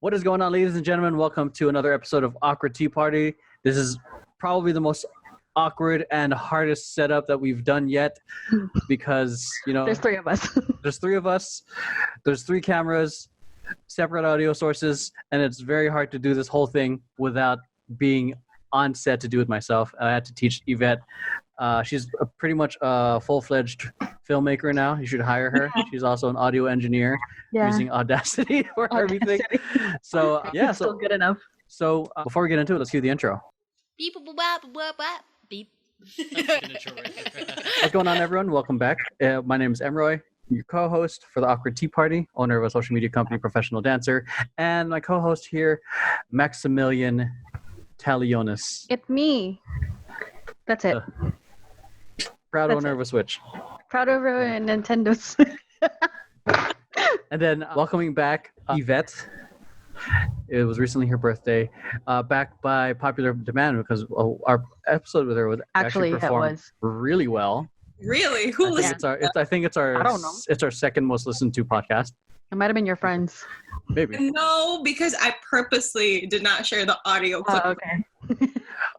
What is going on, ladies and gentlemen? Welcome to another episode of Awkard Tea Party. This is probably the most awkward and hardest setup that we've done yet because, there's three of us. There's three of us. There's three cameras, separate audio sources, and it's very hard to do this whole thing without being on set to do it myself. I had to teach Yvette. She's pretty much a full-fledged filmmaker now. You should hire her. She's also an audio engineer using Audacity for everything. So still good enough. So before we get into it, let's cue the intro. Beep. Beep. What's going on, everyone? Welcome back. My name is Emeroy, your co-host for the Awkard Tea Party, owner of a social media company, professional dancer, and my co-host here, Maximilian Talionis. It's me. That's it. Proud owner of a Switch. Proud over a Nintendo Switch. And then welcoming back Yvette. It was recently her birthday. Back by popular demand because our episode with her was actually performed really well. Really? Who listened? I think it's our. I don't know. It's our second most listened to podcast. It might have been your friends. Maybe. No, because I purposely did not share the audio clip. Oh, okay.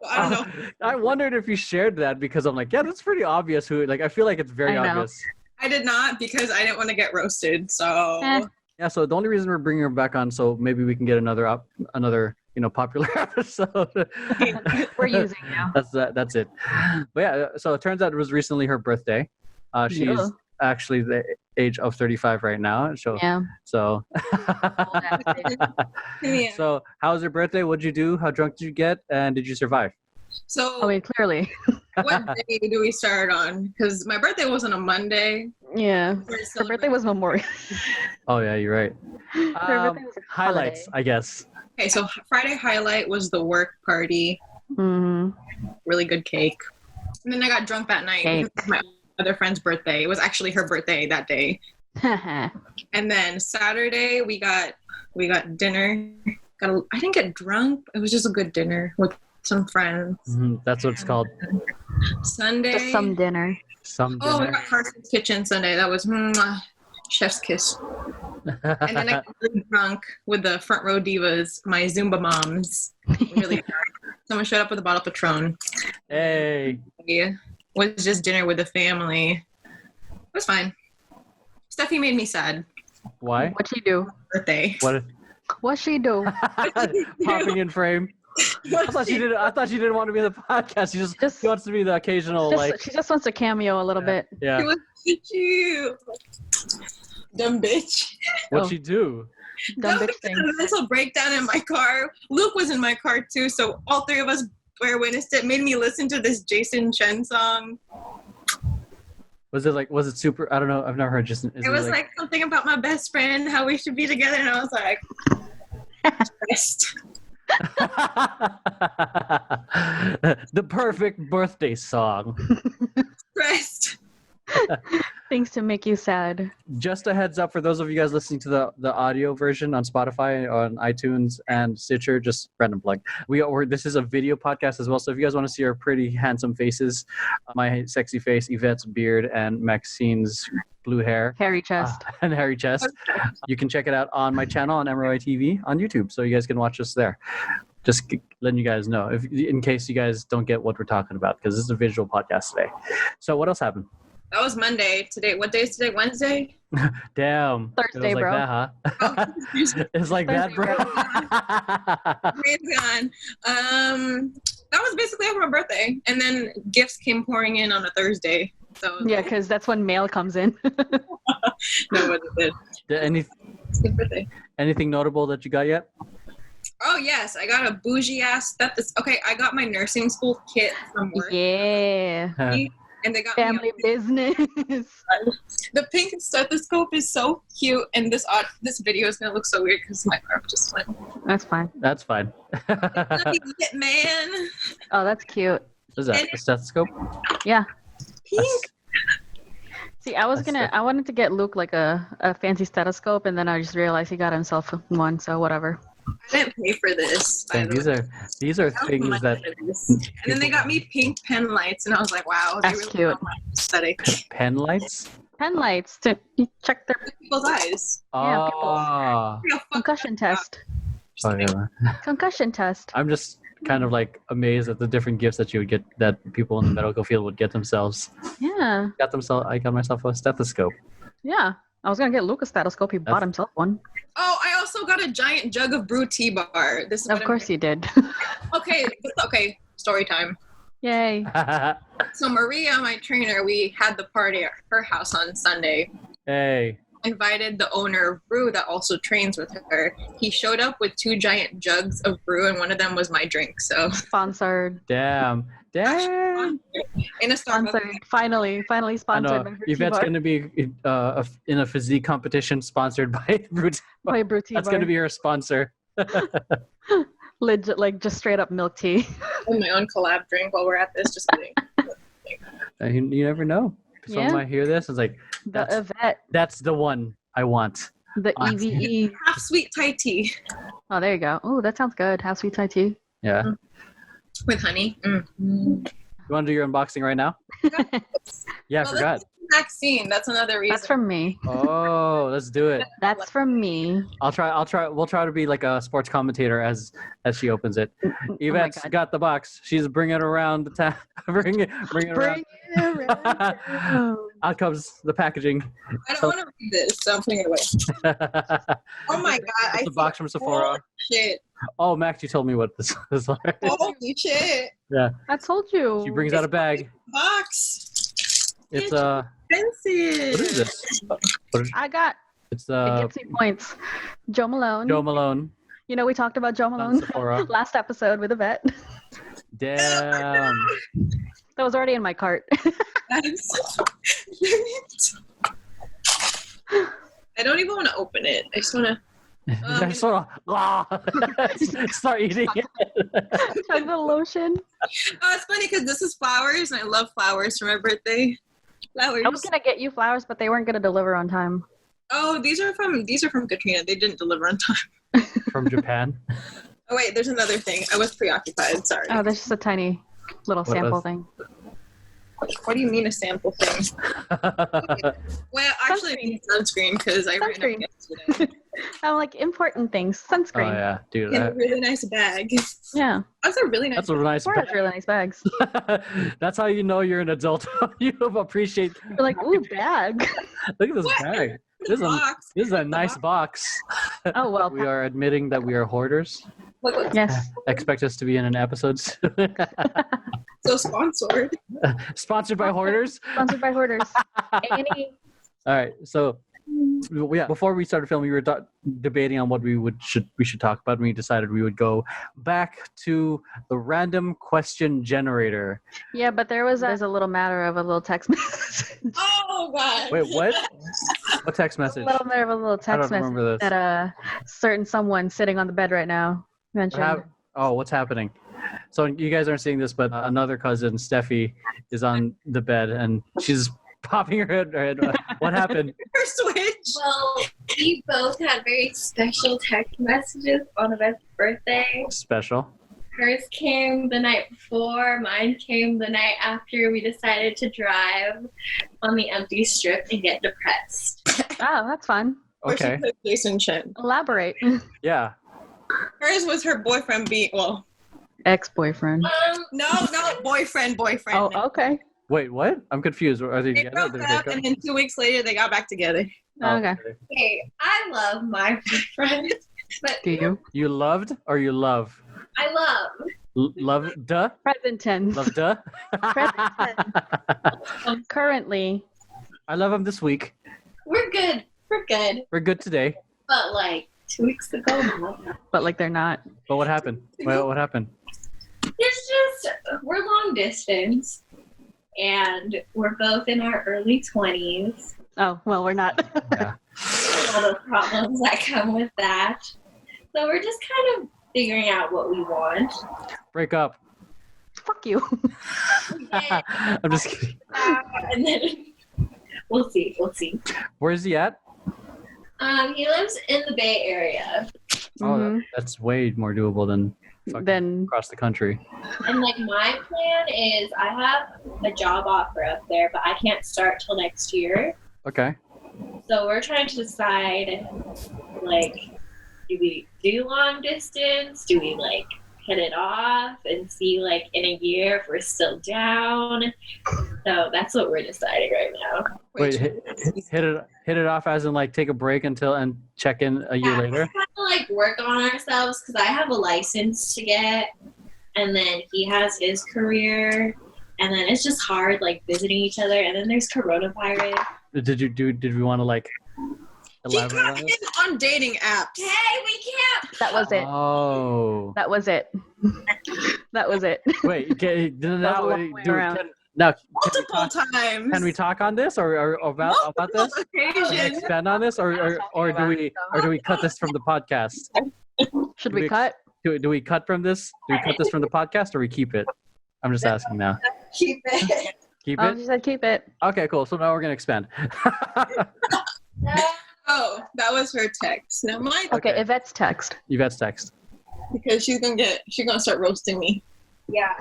I don't know. I wondered if you shared that because I'm like, yeah, that's pretty obvious. I feel like it's very obvious. I did not because I didn't want to get roasted. So yeah. So the only reason we're bringing her back on, so maybe we can get another popular episode. We're using now. That's it. But yeah, so it turns out it was recently her birthday. She's actually the age of 35 right now. So So So how was your birthday? What'd you do? How drunk did you get? And did you survive? So clearly. What day do we start on? Because my birthday wasn't a Monday. Yeah. Her birthday was Memorial. Oh yeah, you're right. Her birthday was a highlights, holiday. I guess. Okay, so Friday highlight was the work party. Mm-hmm. Really good cake. And then I got drunk that night. Because it was my other friend's birthday. It was actually her birthday that day. And then Saturday we got dinner. I didn't get drunk. It was just a good dinner with some friends. Mm-hmm. That's what it's called. Sunday. Just some dinner. We got Carson's Kitchen Sunday. That was chef's kiss. And then I got really drunk with the front row divas, my Zumba moms. Really drunk. Someone showed up with a bottle of Patron. Hey. It was just dinner with the family. It was fine. Stephie made me sad. Why? What'd she do? Birthday. What'd she do? Popping in frame. I thought she didn't want to be in the podcast. She wants to be the occasional She just wants to cameo a little bit. Yeah. It was so cute. Dumb bitch. What'd she do? Dumb bitch thing. A mental breakdown in my car. Luke was in my car too, so all three of us witnessed it. Made me listen to this Jason Chen song. Was it super? I don't know. I've never heard Jason. It was like something about my best friend, how we should be together, and I was like, stressed. The perfect birthday song. Stressed. Things to make you sad. Just a heads up for those of you guys listening to the audio version on Spotify, on iTunes, and Stitcher. Just random plug. This is a video podcast as well. So if you guys want to see our pretty handsome faces, my sexy face, Yvette's beard, and Maxine's blue hair, Hairy chest, and hairy chest, you can check it out on my channel on EmeroyTV on YouTube. So you guys can watch us there. Just letting you guys know, in case you guys don't get what we're talking about, because this is a visual podcast today. So what else happened? That was Monday. Today, what day is today? Wednesday? Damn. Thursday, bro. Like that, huh? It's like Thursday, that, bro. Brain's gone. That was basically over my birthday. And then gifts came pouring in on a Thursday. So yeah, because that's when mail comes in. No, it did. Good birthday. Anything notable that you got yet? Oh, yes. I got a bougie-ass stethoscope. Okay, I got my nursing school kit from work. Yeah. And they got family business. The pink stethoscope is so cute, and this video is gonna look so weird because my arm just went. That's fine. That's fine. It, man. Oh, that's cute. What is that? A stethoscope? Yeah. Pink. See, I wanted to get Luke like a fancy stethoscope, and then I just realized he got himself one, so whatever. I didn't pay for this. Dang, these are things that. And then they got me pink pen lights, and I was like, "Wow, that's really cute." My aesthetic. Pen lights. Pen lights to check their people's eyes. people's concussion test. Oh, yeah. Concussion test. I'm just kind of like amazed at the different gifts that you would get, that people in the medical field would get themselves. Yeah. I got myself a stethoscope. Yeah. I was gonna get Luke a stethoscope. He bought himself one. Oh, I also got a giant jug of brew tea bar. This is Of course you did. Okay. Story time. Yay. So Maria, my trainer, we had the party at her house on Sunday. Hey. Invited the owner of brew that also trains with her. He showed up with 2 giant jugs of brew, and one of them was my drink. So Sponsored. Damn. in a Starbucks. Sponsored. Finally I know. sponsored by Yvette's going to be in a physique competition sponsored by Brute. by Brew Tea That's Bar. going to be her sponsor. Legit, like just straight up milk tea. My own collab drink while we're at this. Just kidding. You never know. Someone Yeah. might hear this. It's like, The Yvette. that's the one I want. The EVE. Half sweet Thai tea Oh, there you go. Oh, that sounds good. Half sweet Thai tea. Yeah. with honey. You want to do your unboxing right now? Yeah, I Well, forgot. Maxine, that's another reason. That's from me. Oh, let's do it. That's from me. I'll try. We'll try to be like a sports commentator as she opens it. Yvette's God. got the box. She's bringing it around the town. bring it around. Out comes the packaging. I don't want to read this, so I'm putting it away. Oh my god! It's a box from Sephora. Shit! Oh, Max, you told me what this was. Holy shit! Yeah. I told you. She brings out a bag. Box. It's Expensive. What is this? I got It's it gets me points. Joe Malone. Joe Malone. You know we talked about Joe on Malone Sephora. last episode with Yvette. Damn. That was already in my cart. I don't even want to open it. I just want to. I sort of start eating it. Chug the lotion. Oh, it's funny because this is flowers, and I love flowers for my birthday. Flowers. I was gonna get you flowers, but they weren't gonna deliver on time. Oh, these are from Katrina. They didn't deliver on time. From Japan. Oh wait, there's another thing. I was preoccupied. Sorry. Oh, there's just a tiny little What sample else? thing. What do you mean a sample thing? Well, actually, I mean sunscreen because I ran Sunscreen. out yesterday I'm like important things. Oh Sunscreen. yeah, dude. in a really nice bag. Yeah. That's a really nice. That's a nice Sephora has bag. really nice bags. That's how you know you're an adult. You appreciate. You're like, ooh, bag. Look at this What? bag. This is a nice box. Oh well. We are admitting that we are hoarders. Look, Yes. Expect us to be in an episode soon. so sponsored. Sponsored by hoarders. Sponsored by Hoarders. A&E. All right. So, yeah. Before we started filming, we were debating on what we should talk about. And we decided we would go back to the random question generator. Yeah, but there's a little matter of a little text message. Oh god. Wait, what? What text message? A little matter of a little I text don't message remember this. that a certain someone sitting on the bed right now mentioned. What's happening? So you guys aren't seeing this, but another cousin, Stephie, is on the bed and she's popping her head. What happened? Her switch. Well, we both had very special text messages on Yvette's birthday. Special. Hers came the night before, mine came the night after we decided to drive on the empty strip and get depressed. Oh, that's fun. Where she Okay. put Jason Chen. Elaborate. Yeah. Hers was her boyfriend Ex-boyfriend. no, boyfriend. Oh, okay. Wait, what? I'm confused. Are they They together? broke up, and then 2 weeks later they got back together. Okay. Hey, I love my boyfriend, but Do you? You loved or you love? I love. Love duh? Present tense. Love duh? Currently. I love him this week. We're good. We're good today. But like 2 weeks ago, no. But like they're not. But what happened? What happened? It's just, we're long distance and we're both in our early 20s. Oh, well, we're not. Yeah. All the problems that come with that. So we're just kind of figuring out what we want. Break up. Fuck you. Yeah, I'm just kidding. and then we'll see. Where's he at? He lives in the Bay Area. Oh, Mhm. that's way more doable than fucking Then across the country. And like my plan is I have a job offer up there, but I can't start till next year. Okay. So we're trying to decide like do we do long distance? Do we like hit it off and see like in a year if we're still down? So that's what we're deciding right now. Wait, hit it off as in like take a break and check in a year later? We kind of like work on ourselves because I have a license to get, and then he has his career, and then it's just hard like visiting each other, and then there's coronavirus. Did we want to like elaborate on He it? got in on dating apps. Hey, we can't. That was it. Oh. That was it. That was it. Wait, okay, That was a long way around. Multiple times. Can we talk on this or about this? Multiple Can we occasions. expand on this or do we cut this from the podcast? Should we cut? Do we cut from this? Do we cut this from the podcast or we keep it? I'm just asking now. Keep it. Keep Oh, it? she said keep it. Okay, cool. So now we're gonna expand. Oh, that was her text. Now my Okay, Okay. Yvette's text. Yvette's text. because she's gonna start roasting me. Yeah.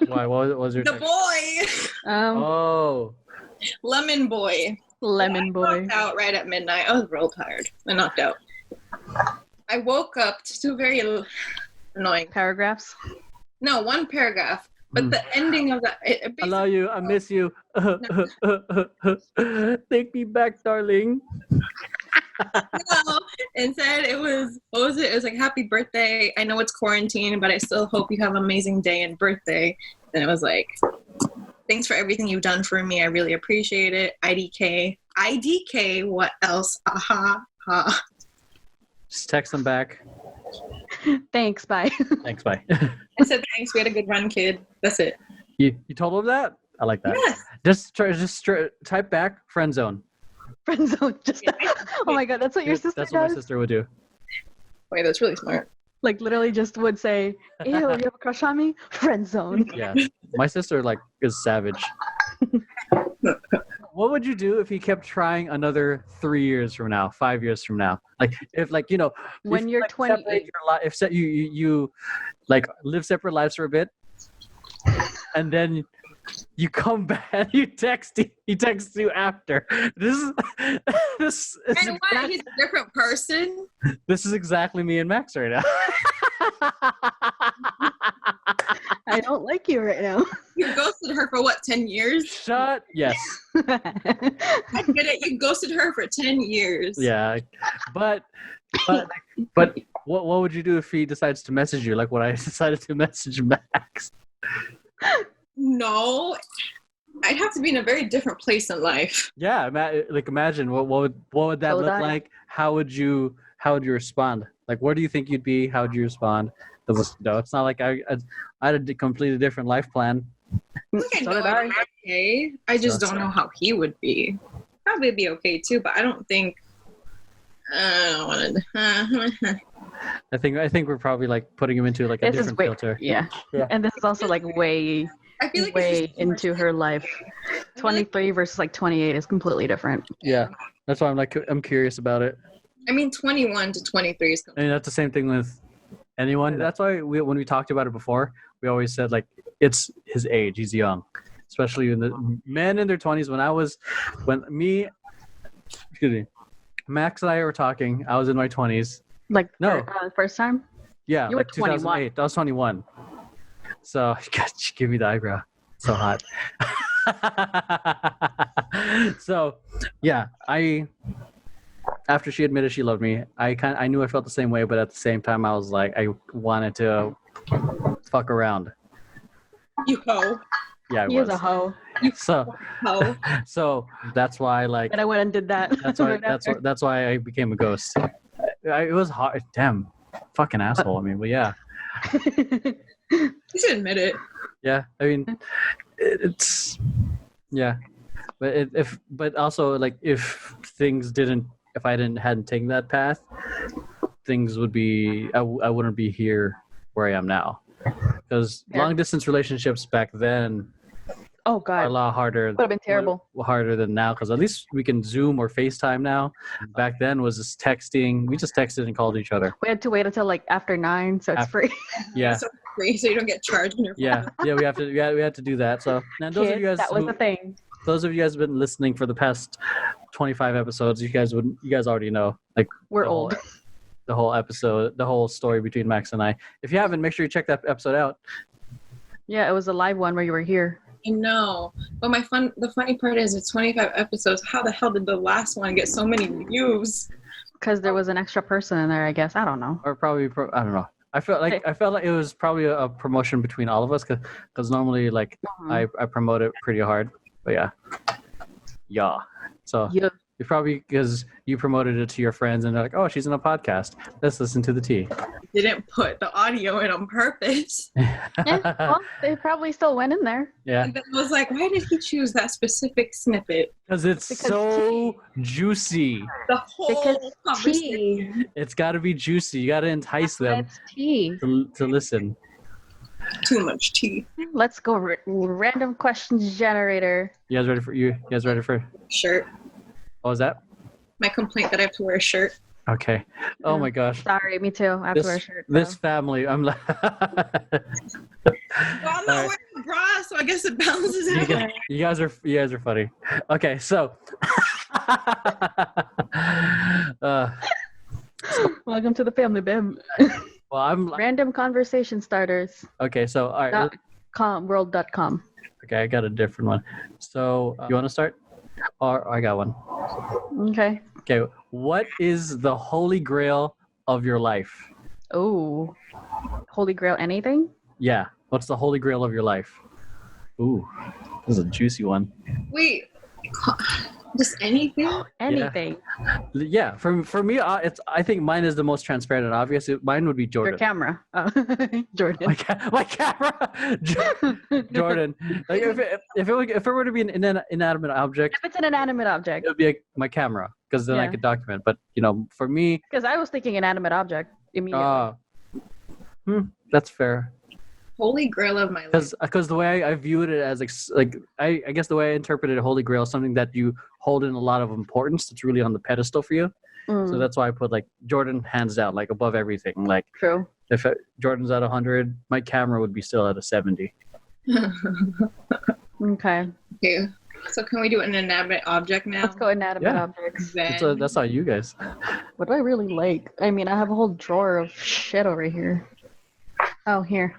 Why? What was your The text? boy, Oh. lemon boy. Lemon I boy. knocked out right at midnight. I was real tired. I knocked out. I woke up to very annoying. Paragraphs. No, one paragraph, but the ending of that. I love you. I miss you. Take me back, darling. No, and said it was, what was it? It was like, happy birthday. I know it's quarantine, but I still hope you have an amazing day and birthday. And it was like, thanks for everything you've done for me. I really appreciate it. IDK, what else? Aha, ha. Just text them back. Thanks. Bye. Thanks. Bye. I said, thanks. We had a good run, kid. That's it. You told them that? I like that. Yes. Just type back Friendzone. Friendzone. Just. Oh my god, that's what your sister That's what my does. sister would do. Wait, that's really smart. Like literally, just would say, "Ew, you have a crush on me?" Friendzone. Yeah. My sister is savage. What would you do if he kept trying another 3 years from now, 5 years from now? Like if When if, you're like, 28. separate your if you like live separate lives for a bit, and then you come back and he texts you after. This is And what? He's a different person? this is exactly me and Max right now. I don't like you right now. You ghosted her for what, 10 years? Shut. Yes. I get it. You ghosted her for 10 years. Yeah. But what would you do if he decides to message you like what I decided to message Max? No. I'd have to be in a very different place in life. Yeah, imagine what would that So look that- like? How would you respond? Like, where do you think you'd be? How would you respond? No, it's not like I had a completely different life plan. I So know did I'm okay. I just So don't know how he would be. Probably be okay too, but I don't think. I don't want to. I think we're probably like putting him into like a This is different way, filter. yeah. Yeah. And this is also like way, I feel like way it's just into her life. 23 versus like 28 is completely different. Yeah, that's why I'm curious about it. I mean, 21 to 23 is. I mean, that's the same thing with anyone. That's why when we talked about it before, we always said like it's his age. He's young, especially in the men in their 20s. Max and I were talking. I was in my 20s. Like No. First time? Yeah, You were like 2008. I was 21. So give me the eyebrow. So hot. So yeah, after she admitted she loved me, I knew I felt the same way, but at the same time I was like I wanted to fuck around. You hoe. Yeah, I He was. is a hoe. Hoe. So that's why like And I went and did that. that's why I became a ghost. It was hard. Damn, fucking asshole. I mean, but yeah. You should admit it. Yeah, I mean, it's yeah, but but also like if I hadn't taken that path, things would be I wouldn't be here where I am now, because Yeah. long distance relationships back then Oh are a god. lot harder. Would have been terrible. Harder than now, because at least we can Zoom or FaceTime now. Back then was just texting. We just texted and called each other. We had to wait until like after 9, so it's free. Yeah. So free, so you don't get charged on your phone. Yeah, we had to do that. So and those of Kids, you guys that was who- the thing. those of you guys who have been listening for the past 25 episodes, you guys already know. Like We're the whole- old. the whole episode, the whole story between Max and I. If you haven't, make sure you check that episode out. Yeah, it was a live one where you were here. I know. But the funny part is it's 25 episodes. How the hell did the last one get so many views? Because there was an extra person in there, I guess. I don't know. Or probably, I don't know. I felt like it was probably a promotion between all of us because normally like I promote it pretty hard. But yeah. So you probably because you promoted it to your friends and they're like, oh, she's in a podcast. Let's listen to the tea. Didn't put the audio in on purpose. Yeah, well, they probably still went in there. Yeah. And then I was like, why did he choose that specific snippet? Because it's so juicy. The whole conversation. Tea. It's got to be juicy. You got to entice them It's tea. to listen. Too much tea. Let's go random questions generator. You guys ready for? Shirt. What was that? My complaint that I have to wear a shirt. Okay. Oh my gosh. Sorry, me too. I have to wear a shirt. This family, I'm like. Well, I'm not wearing a bra, so I guess it balances out. You guys are funny. Okay, so. Welcome to the family, Bim. Well, I'm Random conversation starters. okay. So all right. World.com. Okay, I got a different one. So you want to start? Or I got one. Okay. Okay, what is the holy grail of your life? Oh, Holy Grail anything? Yeah, what's the holy grail of your life? Ooh, this is a juicy one. Wait, just anything? Anything. Yeah, for me, I think mine is the most transparent and obvious. Mine would be Jordan. Your camera. Oh. Jordan. My camera. Jordan. Like if it were to be an inanimate object, If it's an inanimate object. it would be my camera because then I Yeah. could document. But for me, Because I was thinking inanimate object immediately. that's fair. Holy grail of my life. Because the way I viewed it as like I guess the way I interpreted Holy Grail is something that you hold in a lot of importance. It's really on the pedestal for you. So that's why I put like Jordan hands down, like above everything. Like True. if Jordan's at 100, my camera would be still at a 70. Okay. Okay, so can we do an inanimate object now? Let's go inanimate Yeah. objects. Then, That's all you guys. What do I really like? I mean, I have a whole drawer of shit over here. Oh, here.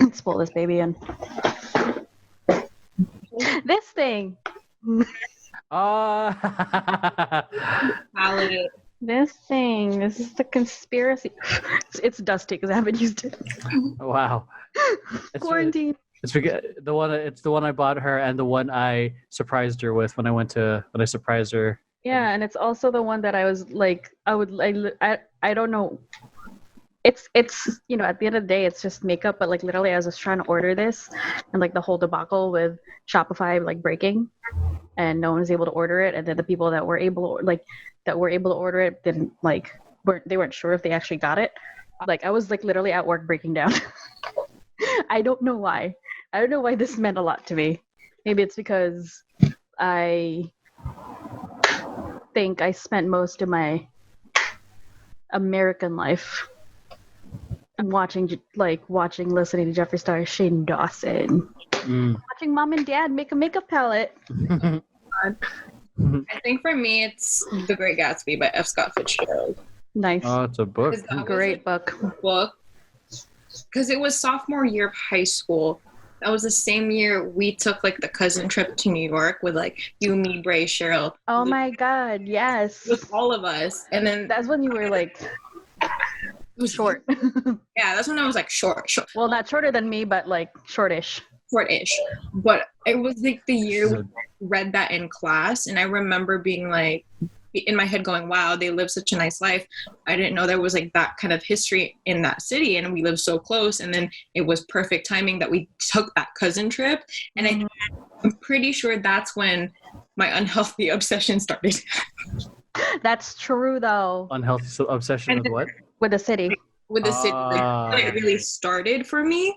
Let's pull this baby in. This thing. Palette. This thing. This is the conspiracy. It's dusty because I haven't used it. Wow. Quarantine. It's the one I bought her and the one I surprised her with when I surprised her. Yeah, and it's also the one that I was like, I don't know. It's at the end of the day, it's just makeup, but like literally I was just trying to order this and like the whole debacle with Shopify like breaking and no one was able to order it. And then the people that were able to order it didn't weren't sure if they actually got it. Like I was like literally at work breaking down. I don't know why. I don't know why this meant a lot to me. Maybe it's because I think I spent most of my American life listening to Jeffree Star, Shane Dawson, watching mom and dad make a makeup palette. I think for me it's The Great Gatsby by F. Scott Fitzgerald. Nice. Oh, it's a book. Great book. Because it was sophomore year of high school. That was the same year we took like the cousin trip to New York with like you, me, Bray, Cheryl. Oh my God, yes. With all of us. And then That's when you were like short. yeah, that's when I was like short. Well, not shorter than me, but like shortish. Short-ish. But it was like the year we read that in class, and I remember being like in my head going, wow, they live such a nice life. I didn't know there was like that kind of history in that city, and we live so close. And then it was perfect timing that we took that cousin trip. And I'm pretty sure that's when my unhealthy obsession started. That's true though. Unhealthy obsession with what? With the city. With the city, like, it really started for me.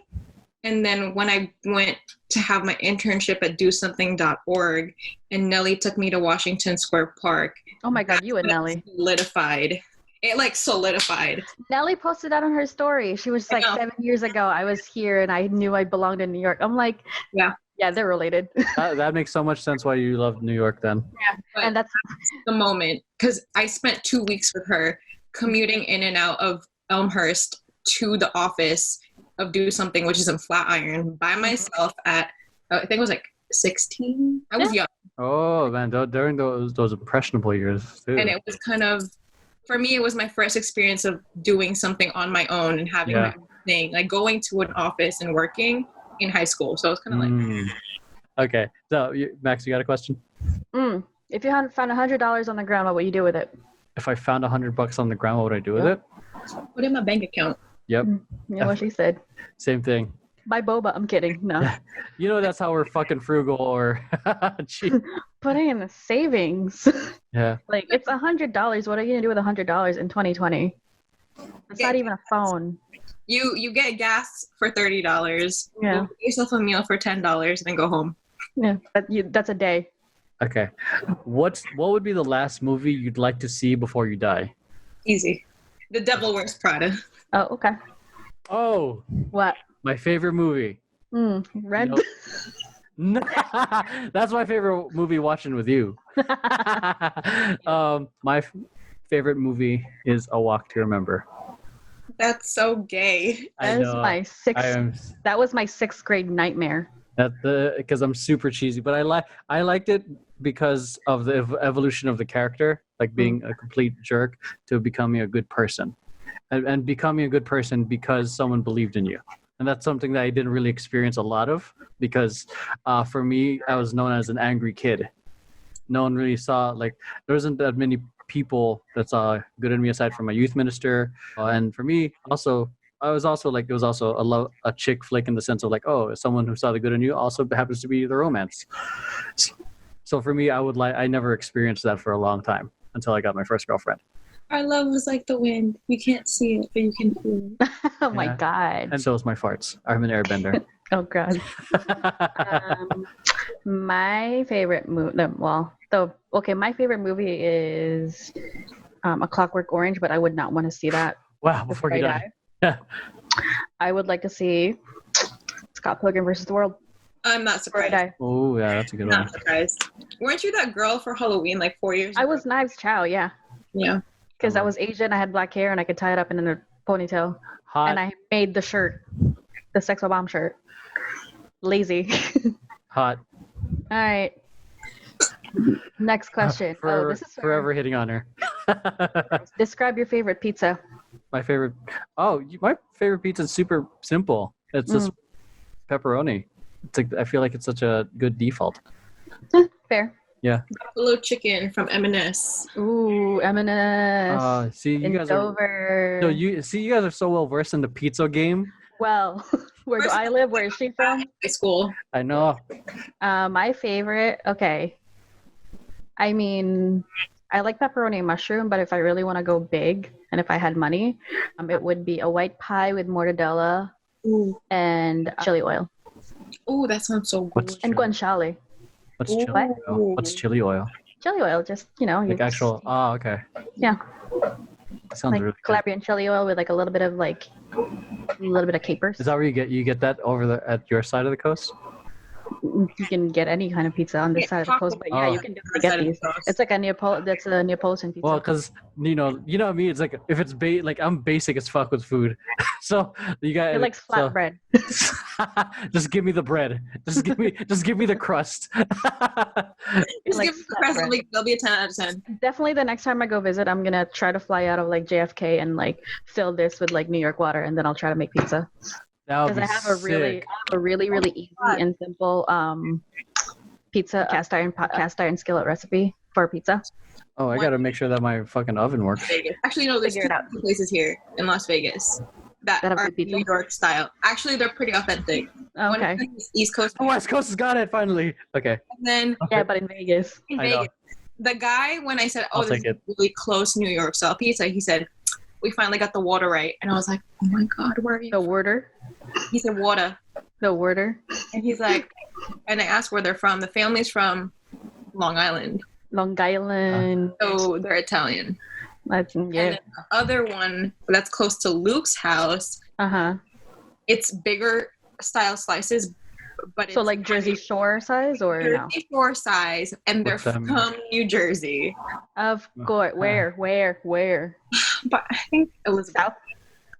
And then when I went to have my internship at DoSomething.org, and Nellie took me to Washington Square Park. Oh my God, you and Nellie. Solidified. It solidified. Nellie posted that on her story. She was like 7 years ago. I was here and I knew I belonged in New York. I'm like, yeah. Yeah, they're related. That makes so much sense why you love New York then. But And that's the moment, because I spent 2 weeks with her commuting in and out of Elmhurst to the office of Do Something, which is in Flatiron, by myself at, I think it was like 16. I was young. Oh man, during those impressionable years too. And it was kind of, for me, it was my first experience of doing something on my own and having my own thing, like going to an office and working in high school. So it was kind of like. Okay, so Max, you got a question? If you had found $100 on the ground, what would you do with it? If I found $100 on the ground, what would I do with it? Put in my bank account. Yep. Yeah, what she said. Same thing. Buy boba. I'm kidding. No. You know that's how we're fucking frugal or cheap. Putting in the savings. Yeah. Like it's $100. What are you gonna do with $100 in 2020? It's not even a phone. You get gas for $30. Yeah. Get yourself a meal for $10 and then go home. Yeah. That's a day. Okay. What would be the last movie you'd like to see before you die? Easy. The Devil Wears Prada. Oh, okay. Oh. What? My favorite movie. Red. No. That's my favorite movie watching with you. My favorite movie is A Walk to Remember. That's so gay. That was my sixth grade nightmare. Because I'm super cheesy, but I liked it because of the evolution of the character, like being a complete jerk to becoming a good person, and becoming a good person because someone believed in you. And that's something that I didn't really experience a lot of because for me, I was known as an angry kid. No one really saw, like, there wasn't that many people that saw good in me aside from my youth minister. And for me, also, I was also like, it was also a chick flick in the sense of like, oh, someone who saw the good in you also happens to be the romance. So for me, I never experienced that for a long time until I got my first girlfriend. Our love was like the wind. You can't see it, but you can feel it. Oh my God. And so is my farts. I'm an airbender. Oh God. My favorite movie, my favorite movie is A Clockwork Orange, but I would not want to see that. Wow, before you die. Yeah. I would like to see Scott Pilgrim versus the World. I'm not surprised. Oh, yeah, that's a good one. Not surprised. Weren't you that girl for Halloween like 4 years ago? I was Knives Chow, yeah. Yeah. Because I was Asian, I had black hair, and I could tie it up in a ponytail. Hot. And I made the shirt, the Sexo Bomb shirt. Lazy. Hot. All right. Next question. This is forever hitting on her. Describe your favorite pizza. My favorite pizza is super simple. It's just pepperoni. It's like, I feel like it's such a good default. Fair. Yeah. Buffalo chicken from M&S. Ooh, M&S. See, you guys Over. you guys are so well versed in the pizza game. Well, where do I live? Where is she from? High school. I know. My favorite. Okay. I mean, I like pepperoni and mushroom, but if I really want to go big, and if I had money, it would be a white pie with mortadella and chili oil. Oh, that sounds so good. And guanciale. What's chili oil? What's chili oil? Chili oil, just, like actual. Oh, okay. Yeah. That sounds like really good. Calabrian chili oil with like a little bit of capers. Is that where you get that over at your side of the coast? You can get any kind of pizza on this side of the coast, but yeah, you can definitely get these. It's like that's a Neapolitan pizza. Well, because you know me, it's like if it's I'm basic as fuck with food, so you got it likes flat bread. Just give me the bread. Just give me the crust. Just give me the crust. They'll be a 10 out of 10. Definitely, the next time I go visit, I'm gonna try to fly out of like JFK and like fill this with like New York water, and then I'll try to make pizza. Because I have a really easy and simple pizza cast iron skillet recipe for pizza. Oh, I gotta make sure that my fucking oven works. Actually, no, there's two places here in Las Vegas that are New York style. Actually, they're pretty authentic. Okay. One is East Coast. Oh, West Coast has got it finally. Okay. And then but in Vegas. The guy, when I said, this is really close New York style pizza, he said, we finally got the water right. And I was like, oh my God, where are you? The water? He said water. The water? And he's like, and I asked where they're from. The family's from Long Island. Long Island. So they're Italian. And then the other one that's close to Luke's house, it's bigger style slices, but So it's like Jersey Shore size or no? Jersey Shore size, and they're What's that mean? from New Jersey. Of course. Where? But I think South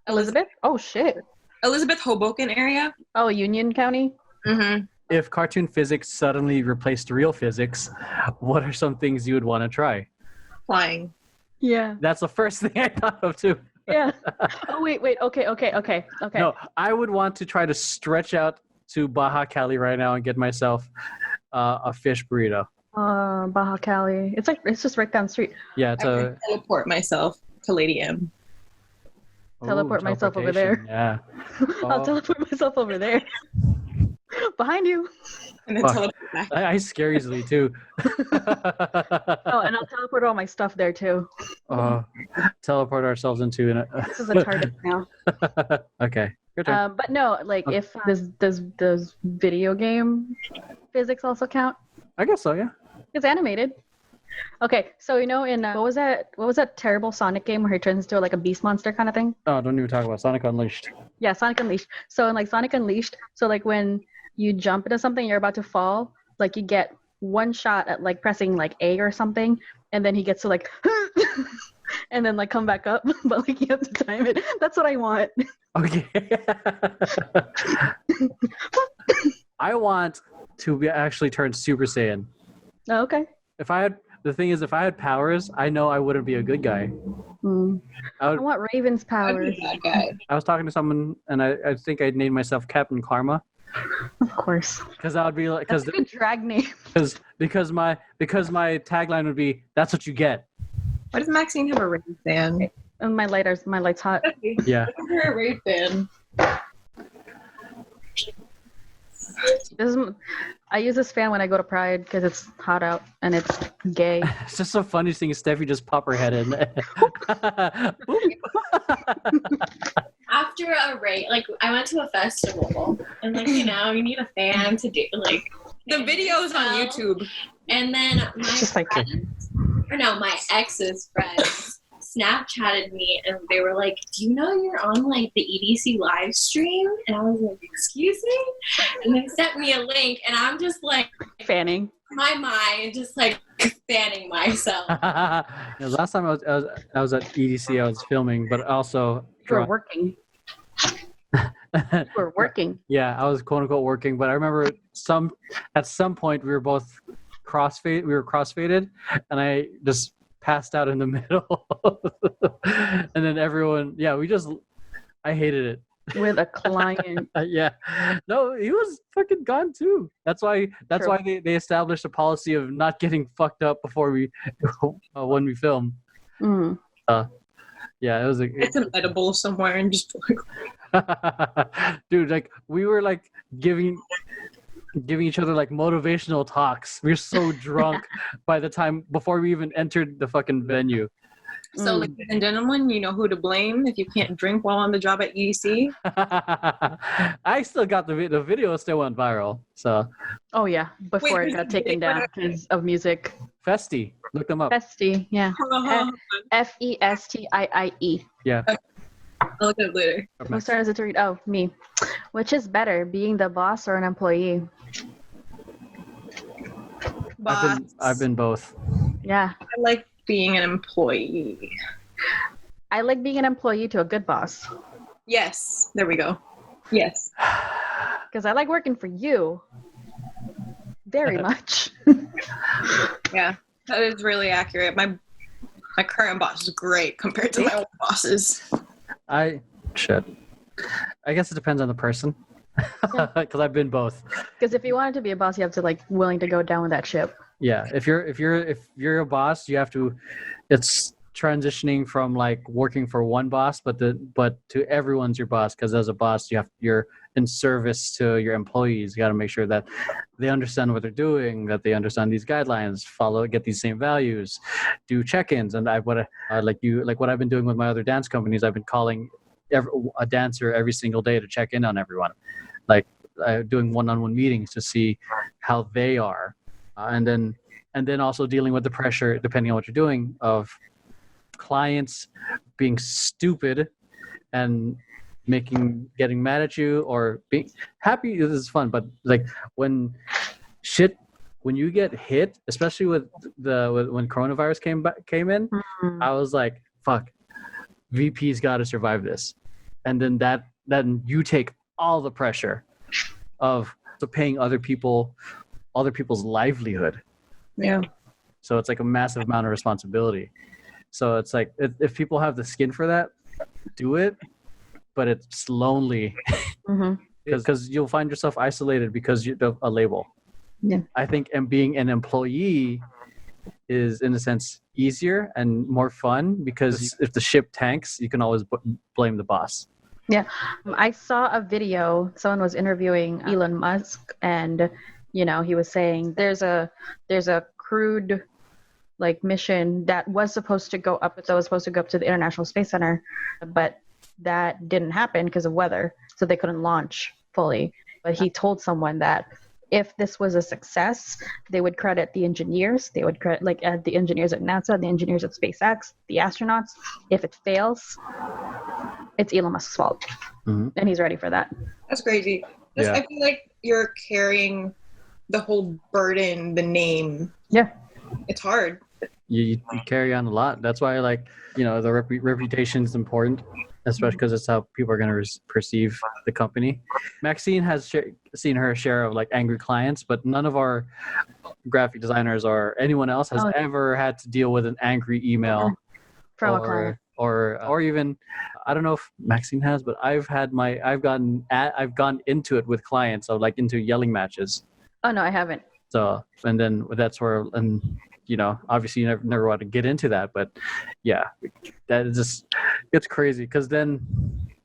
Elizabeth? Oh shit. Elizabeth Hoboken area. Oh, Union County? Mm-hmm. If cartoon physics suddenly replaced real physics, what are some things you would want to try? Flying. Yeah. That's the first thing I thought of too. Yeah. Oh wait. Okay. No, I would want to try to stretch out to Baja Cali right now and get myself a fish burrito. Baja Cali. It's just right down the street. Yeah, it's I a would teleport myself to Lady M. Teleport myself over there. Yeah. I'll teleport myself over there. Behind you. And then Fuck. teleport back. I scare easily too. Oh, and I'll teleport all my stuff there too. Teleport ourselves into an. This is a TARDIS now. Okay, your turn. But no, like if does video game physics also count? I guess so. Yeah. It's animated. Okay, so in what was that terrible Sonic game where he turns into like a beast monster kind of thing? Oh, don't even talk about Sonic Unleashed. Yeah, Sonic Unleashed. So in like Sonic Unleashed, so like when you jump into something, you're about to fall, like you get one shot at like pressing like A or something, and then he gets to like and then like come back up, but like you have to time it. That's what I want. Okay. I want to be actually turn Super Saiyan. Oh, okay. The thing is, if I had powers, I know I wouldn't be a good guy. I want Raven's I'd powers. be that guy. I was talking to someone, and I think I'd name myself Captain Karma, Of course. because I would be like, That's a good drag name. because my tagline would be, "That's what you get." Why does Maxine have a Ray fan? And my light's hot. Yeah. You're a Ray fan. I use this fan when I go to Pride because it's hot out and it's gay. It's just so funny seeing Stephie just pop her head in. After a rate, like I went to a festival, and like you need a fan to do like The videos on YouTube. And then It's just like my ex's friends Snapchatted me and they were like, "Do you know you're on like the EDC live stream?" And I was like, "Excuse me?" And they sent me a link, and I'm just like fanning. my mind, just like fanning myself. Yeah, last time I was at EDC, I was filming, but also We're working. We're working. Yeah, I was quote unquote working, but I remember at some point we were both crossfaded, and I just passed out in the middle. And then everyone, I hated it. With a client. Yeah, no, he was fucking gone too. That's why they established a policy of not getting fucked up before we when we film. Mm. Yeah, it was It's an edible somewhere and just like dude, like we were like giving each other like motivational talks. We were so drunk by the time before we even entered the fucking venue. So, ladies and gentlemen, you know who to blame if you can't drink while on the job at EDC. I still got the video still went viral. So Oh yeah, before Wait, it got taken down because of music. Festy, look them up. Festy, yeah. Festii. Yeah. I'll look at it later. Who started to read? Oh, me. Which is better, being the boss or an employee? I've been both. Yeah. I like being an employee. I like being an employee to a good boss. Yes. There we go. Yes. Because I like working for you very much. Yeah. That is really accurate. My current boss is great compared to my old bosses. I guess it depends on the person. Because I've been both. Because if you wanted to be a boss, you have to like willing to go down with that ship. Yeah, if you're a boss, you have to. It's transitioning from like working for one boss, but to everyone's your boss. Because as a boss, you're in service to your employees. You got to make sure that they understand what they're doing, that they understand these guidelines, get these same values, do check-ins, and what I've been doing with my other dance companies. I've been calling a dancer every single day to check in on everyone, like doing one-on-one meetings to see how they are. And then also dealing with the pressure, depending on what you're doing, of clients being stupid and getting mad at you or being happy is fun, but like when you get hit, especially when coronavirus came in, I was like, fuck, VP's got to survive this, and then you take all the pressure of paying other people's livelihood. Yeah. So it's like a massive amount of responsibility. So it's like if people have the skin for that, do it, but it's lonely because you'll find yourself isolated because you're a label. Yeah. I think being an employee is in a sense easier and more fun because if the ship tanks, you can always blame the boss. Yeah. I saw a video, someone was interviewing Elon Musk, and he was saying there's a crewed like mission that was supposed to go up to the International Space Center, but that didn't happen because of weather, so they couldn't launch fully. But he told someone that if this was a success, they would credit the engineers. They would credit the engineers at NASA, the engineers at SpaceX, the astronauts. If it fails, it's Elon Musk's fault, and he's ready for that. That's crazy. I feel like you're carrying the whole burden, the name. Yeah, it's hard. You carry on a lot. That's why, the reputation is important, especially because it's how people are going to perceive the company. Maxine has seen her share of angry clients, but none of our graphic designers or anyone else has ever had to deal with an angry email from a client. Or even, I don't know if Maxine has, but I've gone into it with clients, so into yelling matches. Oh no, I haven't. So, and then that's where, and obviously you never want to get into that, but yeah, that is just, it's crazy because then,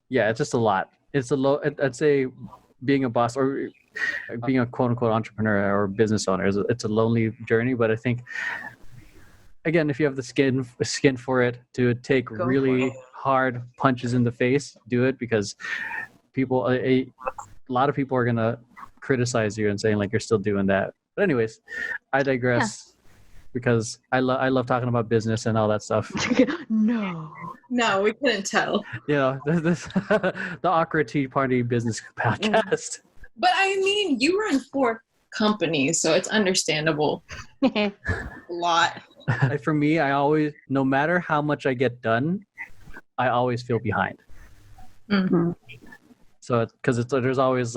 yeah, it's just a lot. It's I'd say being a boss or being a quote unquote entrepreneur or business owner it's a lonely journey, but I think, again, if you have the skin for it to take really hard punches in the face, do it, because people, a lot of people are going to criticize you and saying you're still doing that. But anyways, I digress because I love talking about business and all that stuff. No, we couldn't tell. This the Awkard Tea Party business podcast. But I mean, you run 4 companies, so it's understandable. A lot. For me, I always, no matter how much I get done, I always feel behind. So because there's always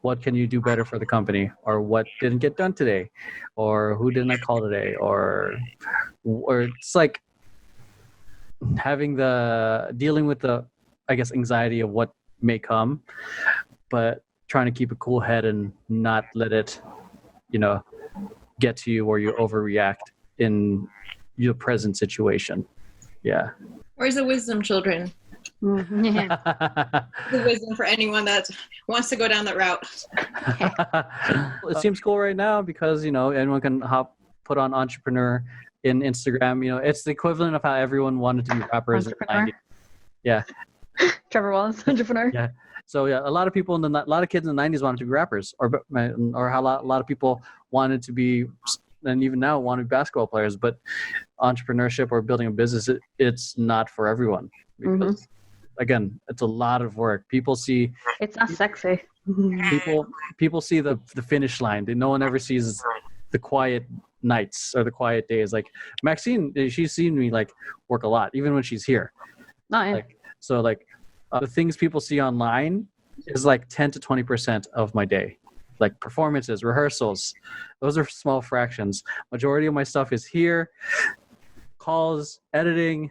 what can you do better for the company, or what didn't get done today, or who didn't I call today, or it's having dealing with the, I guess, anxiety of what may come, but trying to keep a cool head and not let it, get to you where you overreact in your present situation. Yeah. Where's the wisdom, children? The wisdom for anyone that wants to go down that route. It seems cool right now because anyone can put on entrepreneur in Instagram. It's the equivalent of how everyone wanted to be rappers in the 90s. Yeah. Trevor Wallace, entrepreneur. Yeah. So yeah, a lot of people a lot of kids in the 90s wanted to be rappers, or how a lot of people wanted to be, and even now want to be basketball players. But entrepreneurship or building a business, it's not for everyone because again, it's a lot of work. People see it's not sexy. People see the finish line. No one ever sees the quiet nights or the quiet days. Maxine, she's seen me work a lot, even when she's here. The things people see online is 10 to 20% of my day. Performances, rehearsals, those are small fractions. Majority of my stuff is here. Calls, editing,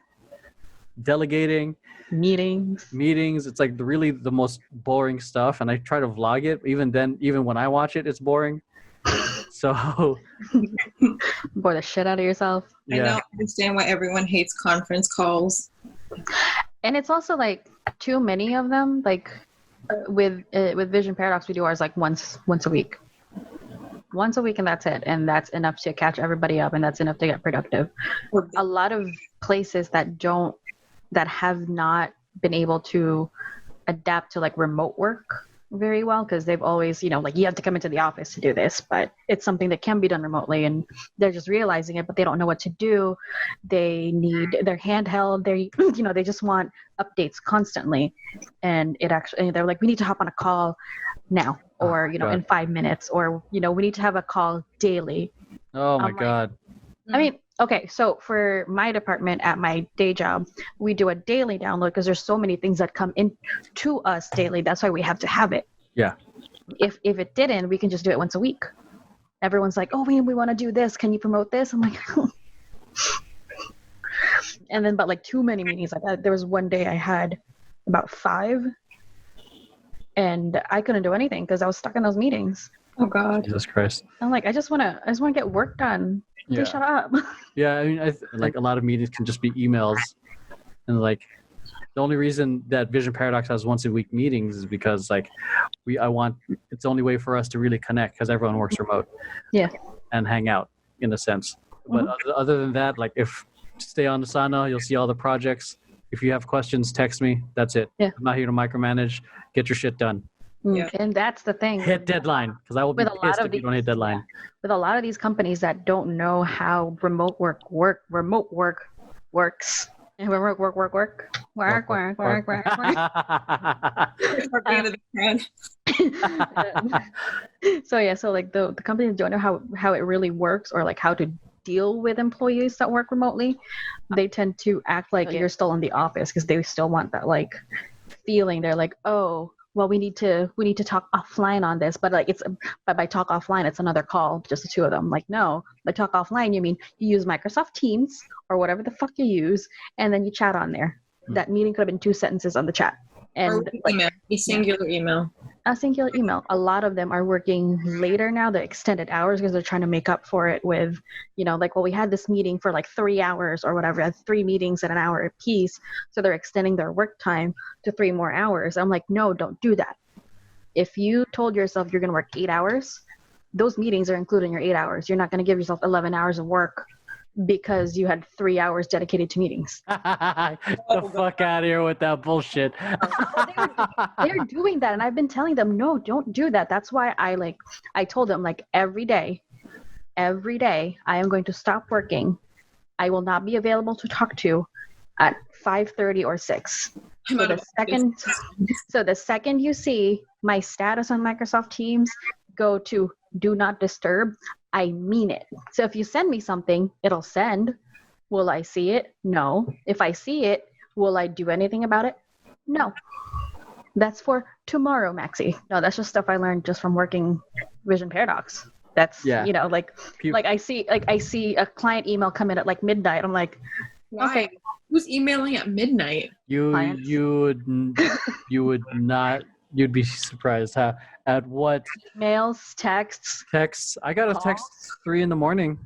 delegating, meetings. It's really the most boring stuff, and I try to vlog it. Even when I watch it, it's boring. So bore the shit out of yourself. I don't understand why everyone hates conference calls. And it's also too many of them. With Vision Paradox, we do ours once a week. Once a week, and that's it. And that's enough to catch everybody up, and that's enough to get productive. A lot of places that have not been able to adapt to remote work very well because they've always, like you have to come into the office to do this, but it's something that can be done remotely, and they're just realizing it, but they don't know what to do. They need their handheld. They just want updates constantly, and they're like, we need to hop on a call now, or in 5 minutes, or we need to have a call daily. Oh my God. I mean, okay, so for my department at my day job, we do a daily download because there's so many things that come in to us daily. That's why we have to have it. Yeah. If it didn't, we can just do it once a week. Everyone's like, oh, we want to do this. Can you promote this? I'm like, and then, but like too many meetings like that. There was one day I had about 5, and I couldn't do anything because I was stuck in those meetings. Oh God. Jesus Christ. I'm like, I just want to get work done. Yeah. Shut up. Yeah, I mean, like a lot of meetings can just be emails, and like the only reason that Vision Paradox has once a week meetings is because like it's the only way for us to really connect because everyone works remote. Yeah. And hang out in a sense. But other than that, like if stay on Asana, you'll see all the projects. If you have questions, text me. That's it. Yeah. I'm not here to micromanage. Get your shit done. Yeah. And that's the thing. Hit deadline, because I will be pissed if you don't hit deadline. With a lot of these companies that don't know how remote work works. And work. So like the companies don't know how it really works, or like how to deal with employees that work remotely. They tend to act like you're still in the office because they still want that like feeling. They're like, oh, well, we need to talk offline on this, but like but by talk offline, it's another call, just the two of them. Like, no, by talk offline, you mean you use Microsoft Teams or whatever the fuck you use, and then you chat on there. That meeting could have been 2 sentences on the chat. And email, a singular email. A singular email. A lot of them are working later now, the extended hours, because they're trying to make up for it with, like, well, we had this meeting for like 3 hours or whatever, 3 meetings at an hour apiece. So they're extending their work time to 3 more hours. I'm like, no, don't do that. If you told yourself you're going to work 8 hours, those meetings are included in your 8 hours. You're not going to give yourself 11 hours of work because you had 3 hours dedicated to meetings. The fuck out of here with that bullshit. They're doing that, and I've been telling them, no, don't do that. That's why I told them, like, every day I am going to stop working. I will not be available to talk to at 5:30 or 6. So the second you see my status on Microsoft Teams go to do not disturb, I mean it. So if you send me something, it'll send. Will I see it? No. If I see it, will I do anything about it? No. That's for tomorrow, Maxie. No, that's just stuff I learned just from working Vision Paradox. That's, like I see a client email come in at like midnight. I'm like, why? Okay. Who's emailing at midnight? You would not. You'd be surprised at what mails, texts. I got a text 3 a.m,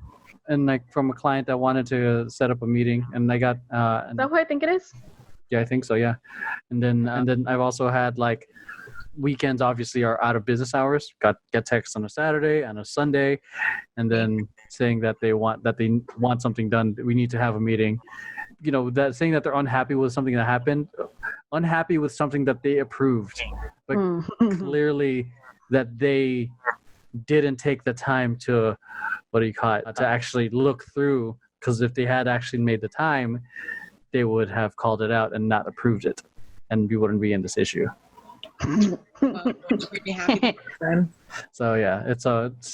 and like from a client that wanted to set up a meeting, and I got. Is that who I think it is? Yeah, I think so. Yeah, and then I've also had like weekends. Obviously, are out of business hours. Get texts on a Saturday and a Sunday, and then saying that they want something done. We need to have a meeting. That saying that they're unhappy with something that happened, unhappy with something that they approved, but clearly that they didn't take the time to, to actually look through, because if they had actually made the time, they would have called it out and not approved it, and we wouldn't be in this issue. So yeah, it's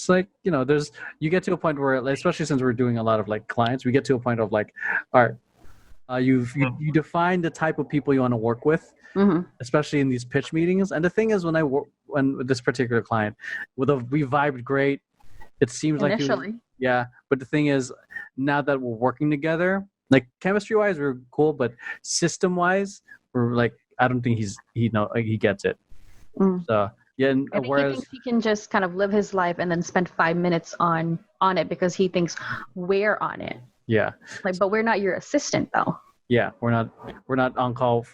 like, you get to a point where, especially since we're doing a lot of like clients, we get to a point of like, all right, you define the type of people you want to work with, especially in these pitch meetings. And the thing is, when with this particular client, we vibed great. It seems initially. But the thing is, now that we're working together, like chemistry wise, we're cool, but system wise, we're like, I don't think he gets it. So yeah, and I think whereas he thinks he can just kind of live his life and then spend 5 minutes on it because he thinks we're on it. Yeah. But we're not your assistant though. Yeah, we're not on call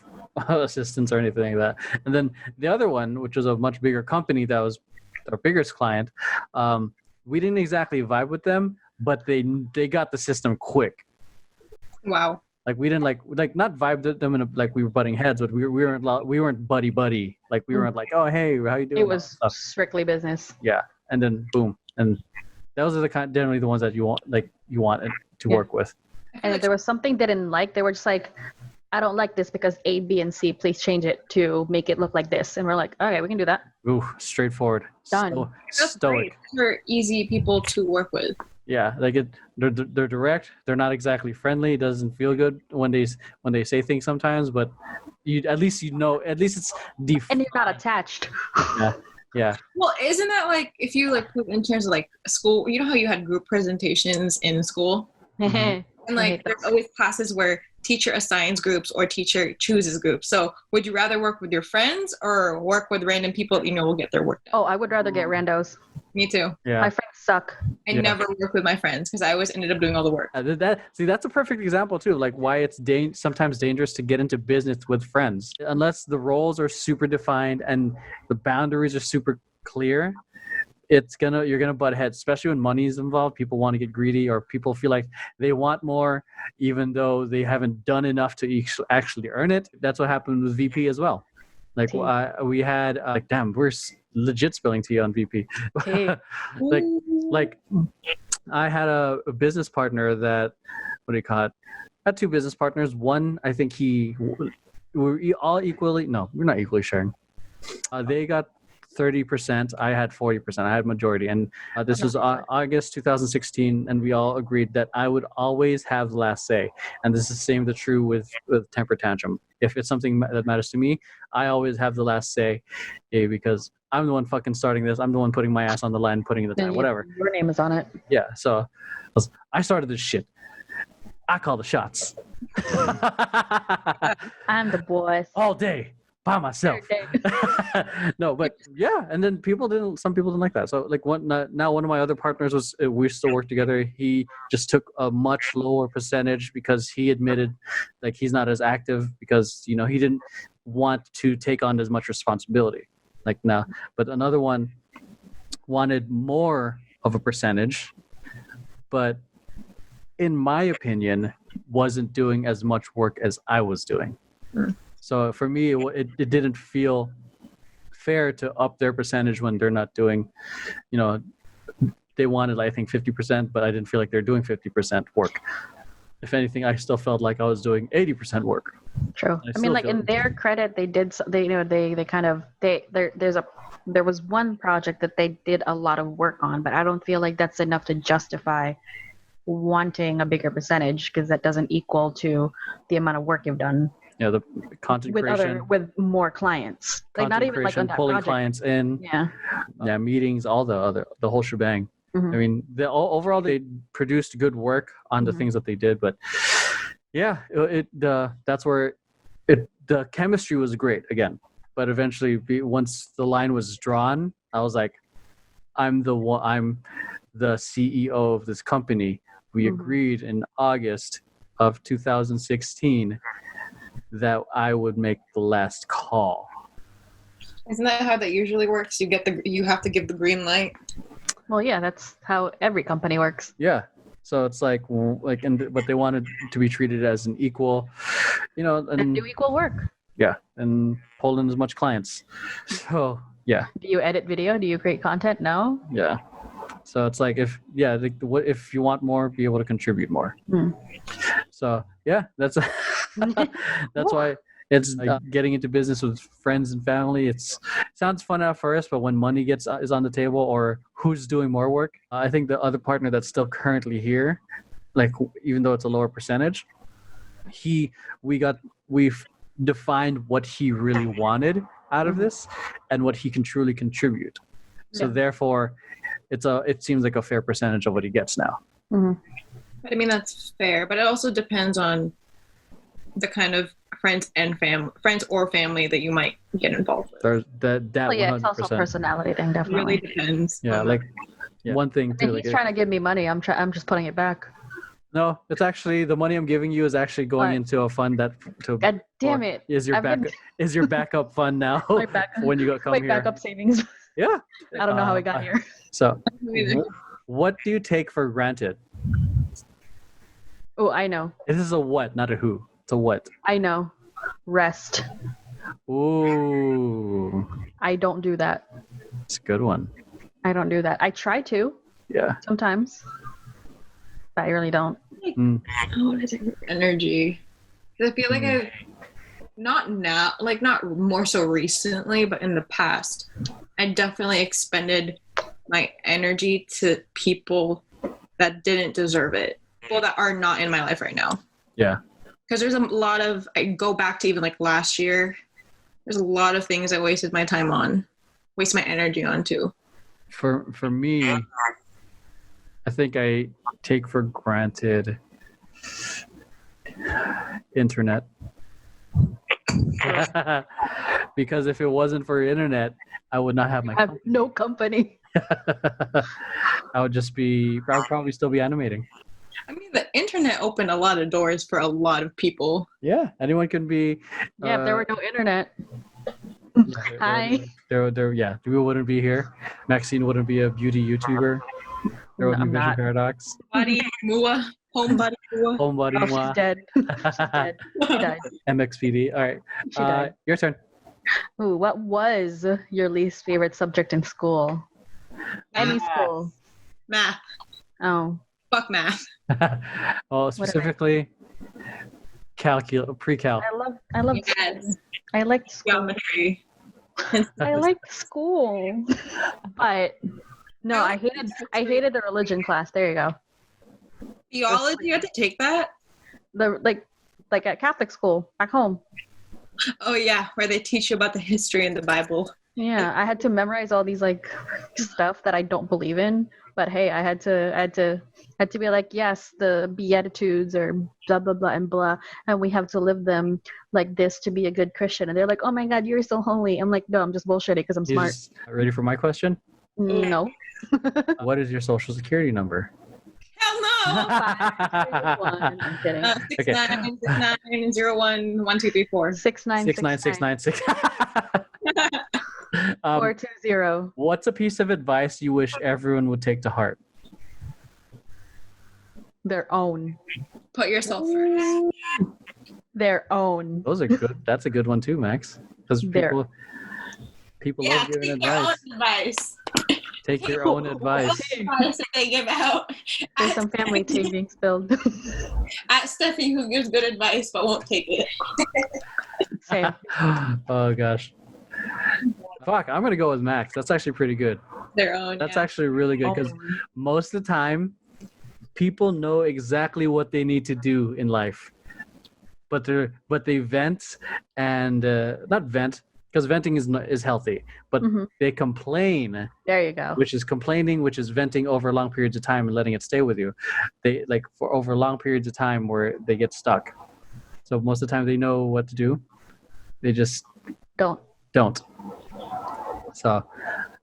assistants or anything like that. And then the other one, which was a much bigger company, that was our biggest client, we didn't exactly vibe with them, but they got the system quick. Wow. Like we didn't like not vibe to them in like we were butting heads, but we weren't buddy. Like we weren't like, oh hey, how you doing? It was strictly business. Yeah, and then boom, and those are generally the ones that you want to work with. And if there was something they didn't like, they were just like, I don't like this because A, B, and C. Please change it to make it look like this. And we're like, okay, we can do that. Ooh, straightforward. Done. That's great. They're easy people to work with. Yeah, like they're direct. They're not exactly friendly. It doesn't feel good when they say things sometimes, but at least it's deep. And you're not attached. Yeah. Well, isn't that like if you like put in terms of like school? You know how you had group presentations in school, and like there's always classes where teacher assigns groups or teacher chooses groups. So would you rather work with your friends or work with random people that will get their work done? Oh, I would rather get randos. Me too. Yeah. My friends suck. I never work with my friends because I always ended up doing all the work. That's a perfect example too, like why it's sometimes dangerous to get into business with friends. Unless the roles are super defined and the boundaries are super clear, you're gonna butt heads, especially when money is involved. People want to get greedy, or people feel like they want more even though they haven't done enough to actually earn it. That's what happened with VP as well. Like we had damn, we're legit spilling tea on VP. like I had a business partner that, what do you call it? I had two business partners. One, I think we're all equally, no, we're not equally sharing. They got 30%. I had 40%. I had majority. And this was August 2016. And we all agreed that I would always have the last say. And this is the same true with temper tantrum. If it's something that matters to me, I always have the last say, because I'm the one fucking starting this. I'm the one putting my ass on the line, putting in the time, whatever. Your name is on it. Yeah. So I started this shit. I call the shots. I'm the boss. All day. By myself. No, but yeah, and then some people didn't like that. So like one of my other partners we still work together. He just took a much lower percentage because he admitted like he's not as active because he didn't want to take on as much responsibility. Like now, but another one wanted more of a percentage, but in my opinion, wasn't doing as much work as I was doing. So for me, it didn't feel fair to up their percentage when they're not doing, they wanted, I think, 50%, but I didn't feel like they're doing 50% work. If anything, I still felt like I was doing 80% work. True. I mean, like in their credit, there was one project that they did a lot of work on, but I don't feel like that's enough to justify wanting a bigger percentage because that doesn't equal to the amount of work you've done. Yeah, the content creation with more clients, like not even like on that pulling project. Clients in, meetings, all the whole shebang. I mean, overall they produced good work on the things that they did, but yeah, that's where the chemistry was great again. But eventually, once the line was drawn, I was like, I'm the CEO of this company. We agreed in August of 2016 that I would make the last call. Isn't that how that usually works? You have to give the green light. Well, yeah, that's how every company works. Yeah. So it's but they wanted to be treated as an equal, and do equal work. Yeah, and pull in as much clients. So yeah. Do you edit video? Do you create content? No. Yeah. So it's like if you want more, be able to contribute more. So yeah, that's why it's getting into business with friends and family. It sounds fun at first, but when money is on the table or who's doing more work, I think the other partner that's still currently here, like even though it's a lower percentage, we've defined what he really wanted out of this and what he can truly contribute. So therefore, it seems like a fair percentage of what he gets now. I mean, that's fair, but it also depends on the kind of friends or family that you might get involved with. There's that 100%. It's also a personality thing, definitely. It really depends. Yeah, one thing too. He's trying to give me money. I'm just putting it back. No, it's actually the money I'm giving you is actually going into a fund that. God damn it! Is your backup fund now when you come here? Backup savings. Yeah. I don't know how we got here. So, what do you take for granted? Oh, I know. This is a what, not a who. It's a what. I know. Rest. Ooh, I don't do that. it's a good one. I don't do that. I try to Yeah. sometimes, but I really don't. Mm. Oh, I take energy. 'Cause I feel like I've not now, like not more so recently, but in the past, I definitely expended my energy to people that didn't deserve it. People that are not in my life right now. Yeah. Because there's a lot of, I go back to even like last year, there's a lot of things I wasted my time on, waste my energy on too. For me, I think I take for granted internet. Because if it wasn't for internet, I would not have my I have no company. I would probably still be animating. I mean, the internet opened a lot of doors for a lot of people. Yeah, anyone can be. Yeah, if there were no internet. Hi. We wouldn't be here. Maxine wouldn't be a beauty YouTuber. There would be I'm Vision not. Paradox. Body Mua, homebody Mua. Homebody Oh, she's dead. She's dead. She died. MXPD. All right. She died. Your turn. Ooh, what was your least favorite subject in school? Any Math. school. Math. Oh. Fuck math. Well, specifically, pre-cal. I love Yes. I liked school. Geometry. I liked school. But no, I hated the religion class. There you go. Theology, you had to take that? The like at Catholic school back home. Oh yeah, where they teach you about the history in the Bible. Yeah, I had to memorize all these like stuff that I don't believe in. But hey, I had to be like, yes, the Beatitudes or blah blah blah and blah, and we have to live them like this to be a good Christian. And they're like, oh my God, you're so holy. I'm like, no, I'm just bullshitting because I'm smart. Ready for my question? No. What is your social security number? Hell no! I'm kidding. 69011234. 6969 420. What's a piece of advice you wish everyone would take to heart? Their own. Put yourself first. Their own. Those are good. That's a good one too, Max. Because people love giving take your own advice. advice. Take your own advice. Advice that they give out. There's some family tea being spilled. At Stephie, who gives good advice but won't take it. Same. Oh gosh. Fuck, I'm gonna go with Max. That's actually pretty good. Their own. That's actually really good because most of the time, people know exactly what they need to do in life, but they vent and not vent because venting is healthy, but they complain. There you go. Which is complaining, which is venting over long periods of time and letting it stay with you. They like for over long periods of time where they get stuck. So most of the time they know what to do. They just Don't. So,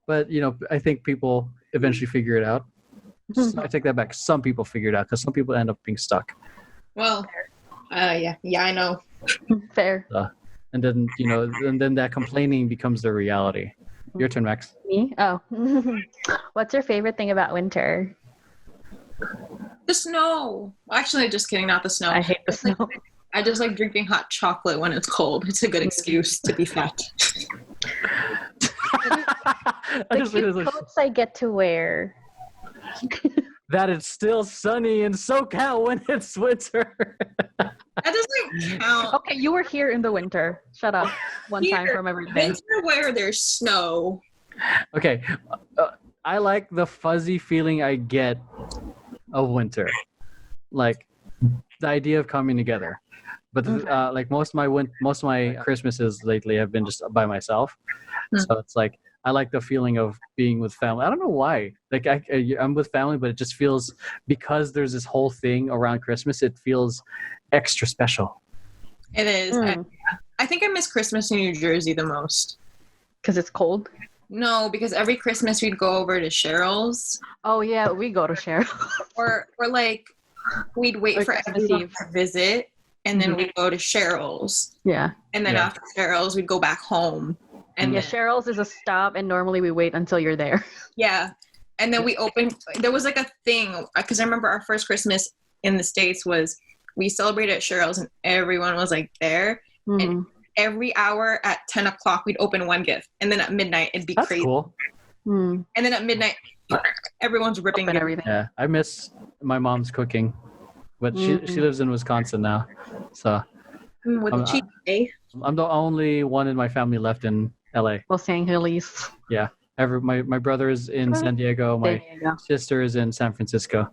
but I think people eventually figure it out. So I take that back. Some people figure it out because some people end up being stuck. Well, yeah, I know. Fair. And then and then that complaining becomes the reality. Your turn, Max. Me? Oh. What's your favorite thing about winter? The snow. Actually, just kidding. Not the snow. I hate the snow. I just like drinking hot chocolate when it's cold. It's a good excuse to be fat. The cute coats I get to wear. That it's still sunny in SoCal when it's winter. That doesn't count. Okay, you were here in the winter. Shut up. One time from everything. Winter where there's snow. Okay, I like the fuzzy feeling I get of winter, like the idea of coming together. But like most of my Christmases lately have been just by myself, so it's like I like the feeling of being with family. I don't know why. Like I'm with family, but it just feels because there's this whole thing around Christmas. It feels extra special. It is. I think I miss Christmas in New Jersey the most. Because it's cold? No, because every Christmas we'd go over to Cheryl's. Oh yeah, we go to Cheryl. or like we'd wait for everyone to visit, and then we'd go to Cheryl's. Yeah. And then after Cheryl's, we'd go back home. And yeah, Cheryl's is a stop, and normally we wait until you're there. Yeah. And then we opened, there was like a thing, because I remember our first Christmas, in the States was we celebrated at Cheryl's and everyone was like there. And every hour at 10 o'clock, we'd open one gift. And then at midnight, it'd be That's crazy. cool. And then at midnight, everyone's ripping everything. Yeah, I miss my mom's cooking, but she lives in Wisconsin now, so with the cheap day. I'm the only one in my family left in LA. Los Angeles. Yeah, my brother is in San Diego. My There you go. sister is in San Francisco.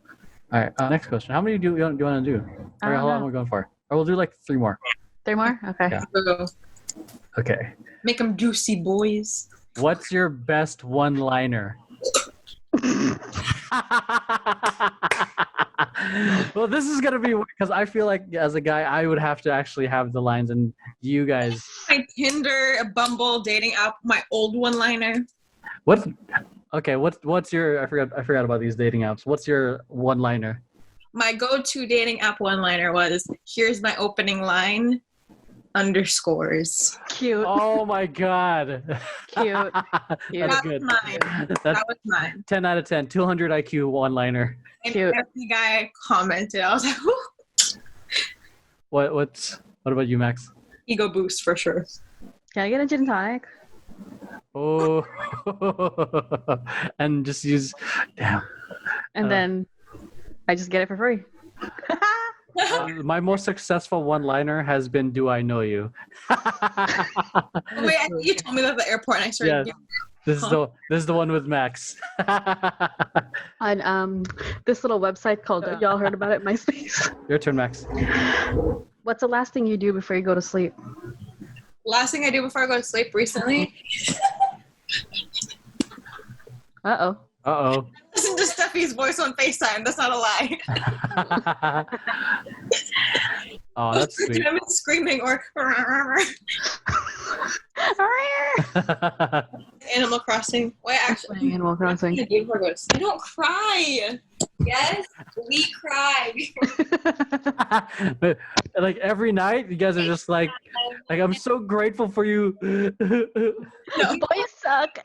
All right, next question. How many do you want to do? I Or don't how long know. are we going for? Or we'll do like 3 more. 3 more? Okay. Yeah. So Okay. make them juicy, boys. What's your best one-liner? Well, this is gonna be because I feel like as a guy, I would have to actually have the lines, and you guys. My Tinder, a Bumble, dating app, my old one-liner. What? Okay. What's your? I forgot about these dating apps. What's your one-liner? My go-to dating app one-liner was, "Here's my opening line, underscores." Cute. Oh my god. Cute. Cute. That's That good. was mine. That's That was mine. 10 out of 10. 200 IQ one-liner. And Cute. every guy commented. I was like, whew. What about you, Max? Ego boost for sure. Can I get a gin tonic? Oh. And just use. Damn. And then I just get it for free. My most successful one-liner has been "Do I know you?" Wait, I think you told me that at the airport, and I started. Yes. This is the one with Max. On this little website called y'all heard about it, MySpace. Your turn, Max. What's the last thing you do before you go to sleep? Last thing I do before I go to sleep recently, Uh-oh. Uh-oh. listen to Steffi's voice on FaceTime. That's not a lie. Oh, that's sweet. I'm screaming or Animal Crossing. Wait, actually, Animal Crossing. I do before I go to sleep. I don't cry. Yes, we cry before. But, like every night, you guys are just like I'm so grateful for you. Boys suck.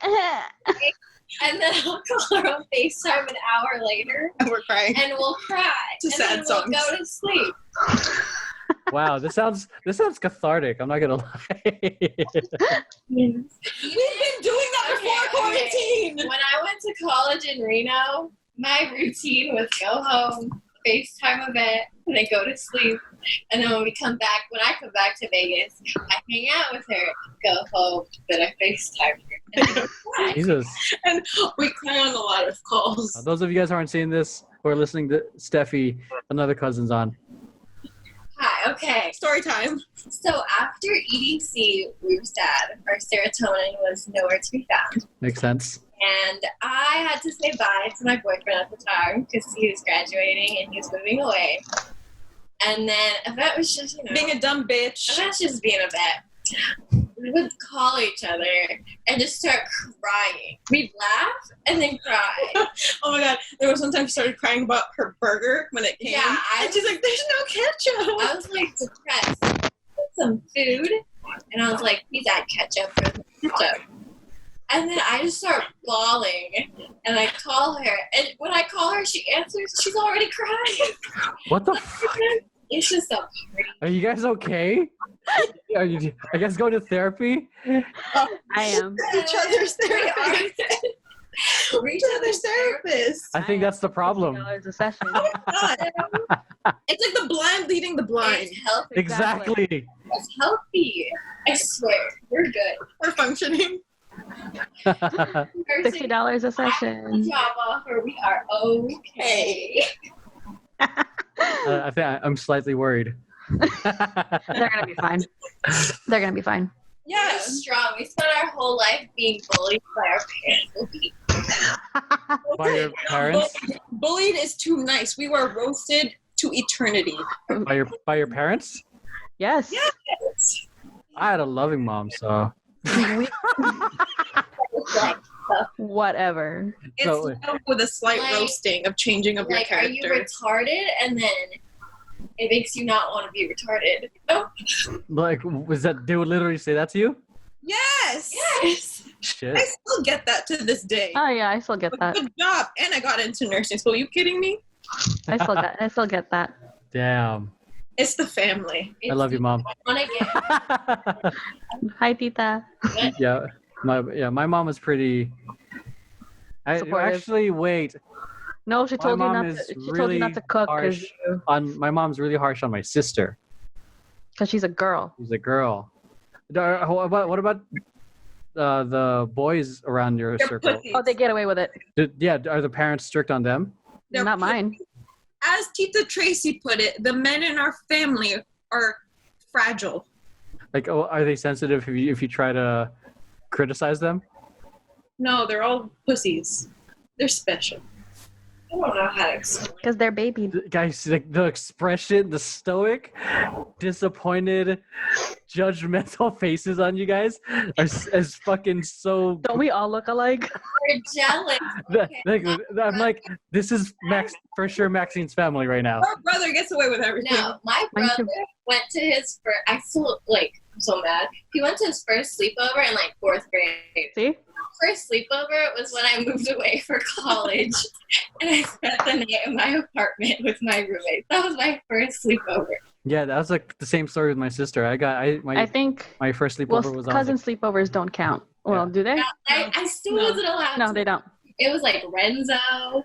And then I'll call her on FaceTime an hour later, And we're crying. and we'll cry. To sad and then we'll songs. go to sleep. Wow, this sounds cathartic. I'm not gonna lie. We've been doing that before quarantine. When I went to college in Reno, my routine was go home, FaceTime Yvette, and then go to sleep. And then when I come back to Vegas, I hang out with her, go home, then I FaceTime her. And then cry. Jesus. And we cry on a lot of calls. Those of you guys who aren't seeing this or listening to Stephie, another cousin's on. Hi, okay. Story time. So after EDC, we were sad. Our serotonin was nowhere to be found. Makes sense. And I had to say bye to my boyfriend at the time because he was graduating and he was moving away. And then Yvette was just, Being a dumb bitch. Yvette's just being Yvette. We would call each other and just start crying. We'd laugh and then cry. Oh my god. There was one time she started crying about her burger when it came. Yeah, and she's like, there's no ketchup. I was like depressed. Some food. And I was like, please add ketchup for the ketchup. And then I just start bawling, and I call her. And when I call her, she answers. She's already crying. What the fuck? It's just a party. Are you guys okay? Are you guys going to therapy? I am. Each other's therapist. Each other's therapist. I think that's the problem. $50 a session. God. It's like the blind leading the blind. It's healthy. Exactly. It's healthy. I swear, we're good. We're functioning. $60 a session. Job offer. We are okay. I think I'm slightly worried. They're gonna be fine. They're gonna be fine. Yeah. We're strong. We spent our whole life being bullied by our parents. By your parents? Bullied is too nice. We were roasted to eternity. By your parents? Yes. Yes. I had a loving mom, so. Whatever. It's So- love with a slight Like- roasting of changing of your Like, are you character. retarded? And then it makes you not want to be retarded. No. Like, was that, they would literally say that to you? Yes. Yes. Shit. I still get that to this day. Oh yeah, I still get that. Good job. And I got into nursing school. Are you kidding me? I still get that. Damn. It's the family. I love you, Mom. I want to Hi, Tita. get My mom is pretty. Supportive. Actually, wait. No, she told you mom not is to. She told you not to cook harsh my mom's really harsh on my sister. because she's a girl. She's a girl. What about the boys around your They're circle? pussies. Oh, they get away with it. Are the parents strict on them? They're Not mine. As Tita Tracy put it, the men in our family are fragile. Like, are they sensitive if you try to criticize them? No, they're all pussies. They're special. I don't know how to explain. Because they're baby. Guys, the expression, the stoic, disappointed, judgmental faces on you guys is fucking so. Don't we all look alike? We're jealous. I'm like, this is for sure Maxine's family right now. Our brother gets away with everything. No, my Mine brother too. went to his first. I still I'm so mad. He went to his first sleepover in like 4th grade. See? First sleepover was when I moved away for college, and I spent the night in my apartment with my roommate. That was my first sleepover. Yeah, that was like the same story with my sister. I think. My first Well, sleepover was cousin sleepovers don't count. Well, do they? I still No. wasn't allowed. No, to. they don't. It was like Renzo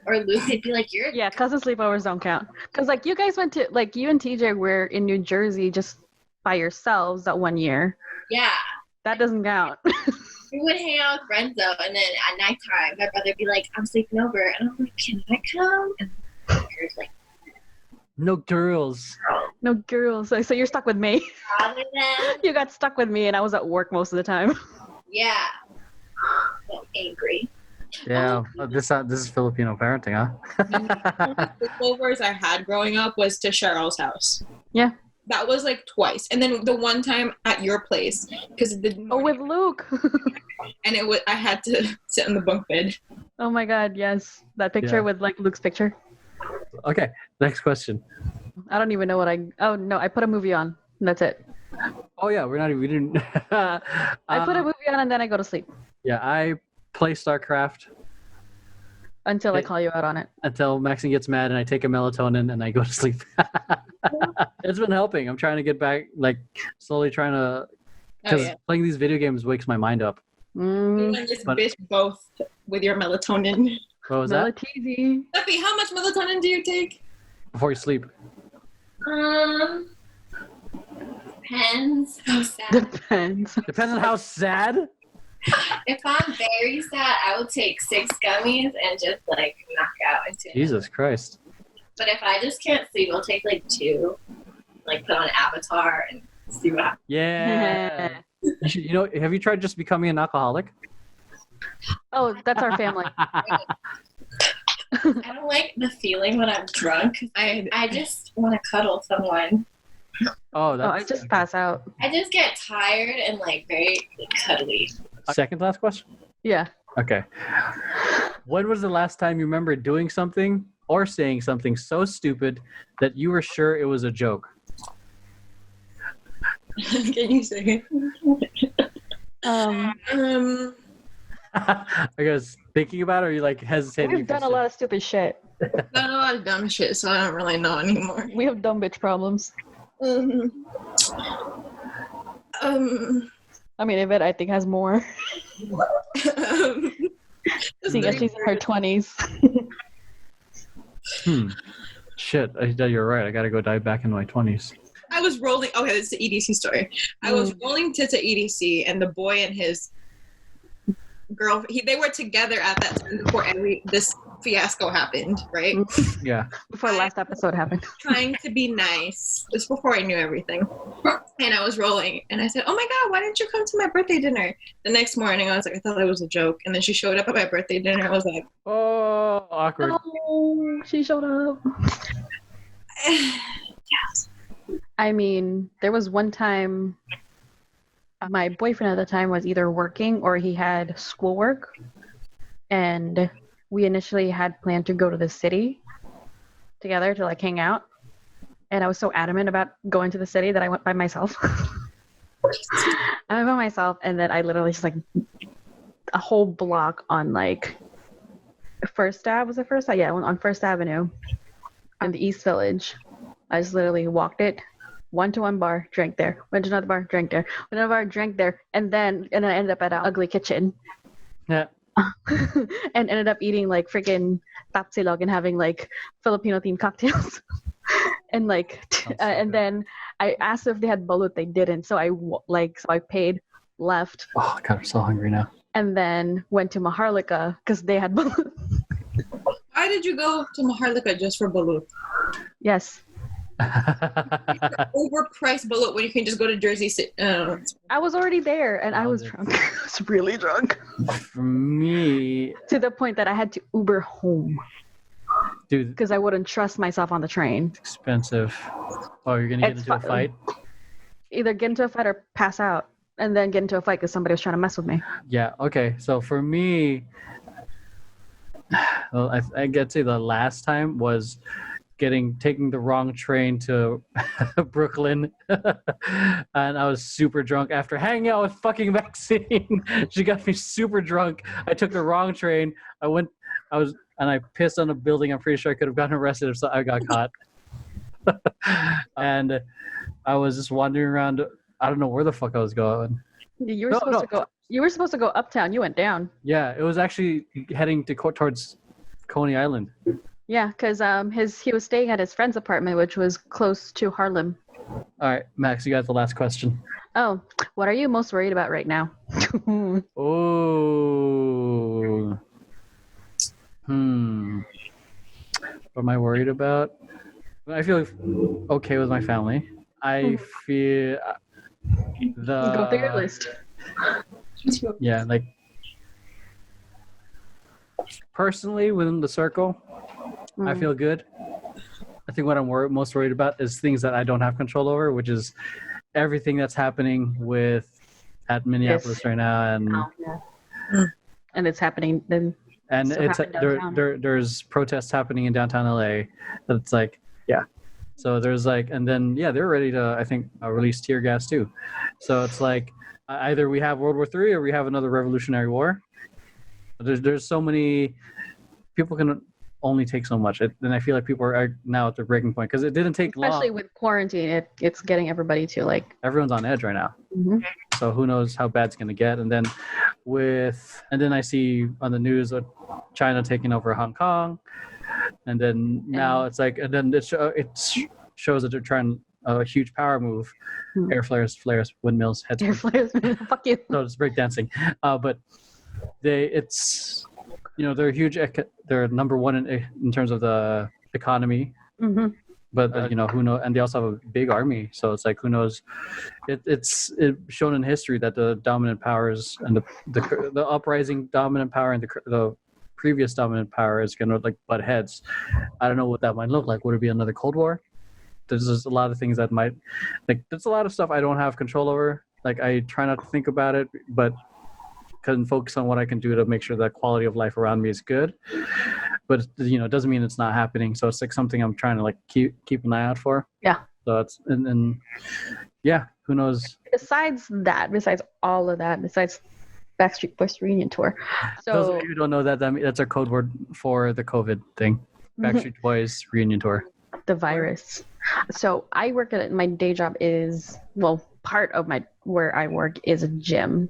or Luke. They'd be like, "You're Yeah, cousin sleepovers don't count. Because like you guys went to you and TJ were in New Jersey just by yourselves that one year. yeah." That doesn't count. We would hang out with Renzo, and then at nighttime, my brother would be like, "I'm sleeping over," and I'm like, "Can I come?" And he was like, No girls. No girls. So you're stuck with me. "Rather than You got stuck with me, and I was at work most of the time. yeah." I'm angry. Yeah, this is Filipino parenting, huh? The sleepovers I had growing up was to Cheryl's house. Yeah. That was like twice, and then the one time at your place because Oh, with Luke. and it was I had to sit in the bunk bed. Oh my God, yes. That picture Yeah. with like Luke's picture. Okay, next question. I don't even know what oh no, I put a movie on. And that's it. Oh yeah, we didn't. I put a movie on and then I go to sleep Yeah, I play StarCraft until I call you out on it. until Maxine gets mad and I take a melatonin and I go to sleep. It's been helping. I'm trying to get back, like slowly trying to, because playing these video games wakes my mind up. Mm. And just But- bitch both with your melatonin. What was that? Melatonin. Steffi, how much melatonin do you take? Before you sleep. Depends how sad. Depends. Depends on how sad. If I'm very sad, I will take 6 gummies and just like knock out into it. Jesus Christ. But if I just can't sleep, I'll take like 2, like put on Avatar and see what happens. Yeah. You know, have you tried just becoming an alcoholic? Oh, that's our family. I don't like the feeling when I'm drunk. I just want to cuddle someone. Oh, Oh, that's I just pass out. I just get tired and like very cuddly. second last question. Yeah. Okay. When was the last time you remember doing something or saying something so stupid that you were sure it was a joke? Can you say it? I guess thinking about it, or are you like hesitating? We've done a lot of stupid shit. Done a lot of dumb shit, so I don't really know anymore. We have dumb bitch problems. Um, I mean, Yvette, I think, has more. Seeing as she's in her 20s. Shit, you're right. I gotta go dive back into my 20s. I was rolling. Okay, this is the EDC story. I was rolling to EDC, and the boy and his girl, they were together at that time before this fiasco happened, right? Yeah. Before the last episode happened. Trying to be nice. This before I knew everything. And I was rolling, and I said, "Oh my God, why didn't you come to my birthday dinner?" The next morning, I was like, I thought that was a joke. And then she showed up at my birthday dinner. I was like, Oh, awkward. Oh, she showed up. I mean, there was one time my boyfriend at the time was either working or he had schoolwork. And we initially had planned to go to the city together to like hang out. And I was so adamant about going to the city that I went by myself. I went by myself, and then I literally just like a whole block on like First Ave. Was it First Ave? Yeah, on First Avenue. in the East Village. I just literally walked it. Went to one bar, drank there. Went to another bar, drank there. Went to another bar, drank there. And then I ended up at an ugly kitchen. Yeah. And ended up eating like freaking tapsilog and having like Filipino themed cocktails. And like, and then I asked if they had balut. They didn't. So I paid, left. Oh God, I'm so hungry now. And then went to Maharlika because they had balut. Why did you go to Maharlika just for balut? Yes. Overpriced balut when you can just go to Jersey City. I was already there and I was drunk. I was really drunk. For me, to the point that I had to Uber home. Dude, because I wouldn't trust myself on the train. It's expensive. Oh, you're gonna get into a fight? Either get into a fight or pass out, and then get into a fight because somebody was trying to mess with me. Yeah. Okay. So for me, well, I get to say the last time was taking the wrong train to Brooklyn, and I was super drunk after hanging out with fucking Maxine. She got me super drunk. I took the wrong train. I pissed on a building. I'm pretty sure I could have gotten arrested if I got caught. And I was just wandering around. I don't know where the fuck I was going. You were supposed to go. You were supposed to go uptown. You went down. Yeah, it was actually heading towards Coney Island. Yeah, because he was staying at his friend's apartment, which was close to Harlem. All right, Max, you got the last question. Oh, what are you most worried about right now? Oh. What am I worried about? I feel okay with my family. I feel Go through your list. Yeah, like personally within the circle, I feel good. I think what I'm most worried about is things that I don't have control over, which is everything that's happening at Minneapolis right now, and it's happening then. And there's protests happening in downtown LA. That's like, yeah. So there's like, and then they're ready to, I think, release tear gas too. So it's like either we have World War III or we have another Revolutionary War. There's so many people can only take so much, and I feel like people are now at the breaking point because it didn't take long. Especially with quarantine, it's getting everybody to like. Everyone's on edge right now. Mm-hmm. So who knows how bad it's gonna get, and then I see on the news China taking over Hong Kong, and then now it's like, and then it shows that they're trying a huge power move, air flares, windmills, heads. Air flares, fuck you. No, it's breakdancing, but they're huge. They're number one in terms of the economy. Mm-hmm. But who knows? And they also have a big army, so it's like, who knows? It's shown in history that the dominant powers and the uprising dominant power and the previous dominant power is gonna like butt heads. I don't know what that might look like. Would it be another Cold War? There's just a lot of things that might, like, there's a lot of stuff I don't have control over. Like, I try not to think about it, but can focus on what I can do to make sure that quality of life around me is good. But it doesn't mean it's not happening. So it's like something I'm trying to like keep an eye out for. Yeah. So it's and who knows? Besides all of that, besides Backstreet Boys reunion tour. So those of you who don't know that's our code word for the COVID thing. Backstreet Boys reunion tour. The virus. So I work at my day job is part of where I work is a gym.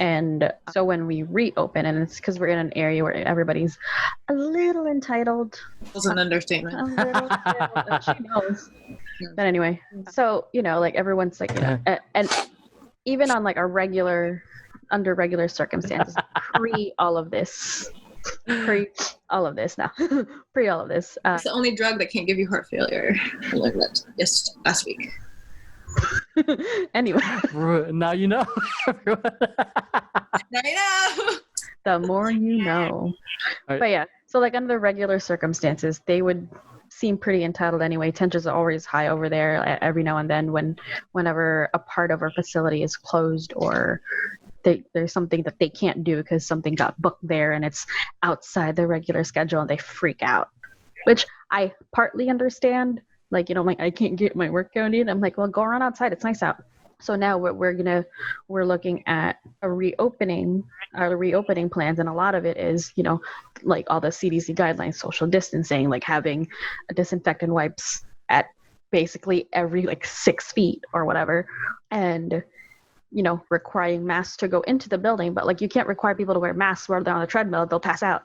And so when we reopen, and it's because we're in an area where everybody's a little entitled. That's an understatement. A little entitled, she knows. But anyway, so, like everyone's like, and even on like under regular circumstances, pre all of this now, pre all of this. It's the only drug that can't give you heart failure. I learned that just last week. Anyway, now you know. Now you know. The more you know. Right. But yeah, so like under regular circumstances, they would seem pretty entitled anyway. Tensions are always high over there every now and then whenever a part of our facility is closed or there's something that they can't do because something got booked there and it's outside their regular schedule and they freak out, which I partly understand. Like, like I can't get my workout in. I'm like, well, go run outside. It's nice out. So now we're looking at our reopening plans, and a lot of it is, like all the CDC guidelines, social distancing, like having disinfectant wipes at basically every like 6 feet or whatever, and requiring masks to go into the building, but like you can't require people to wear masks while they're on the treadmill, they'll pass out.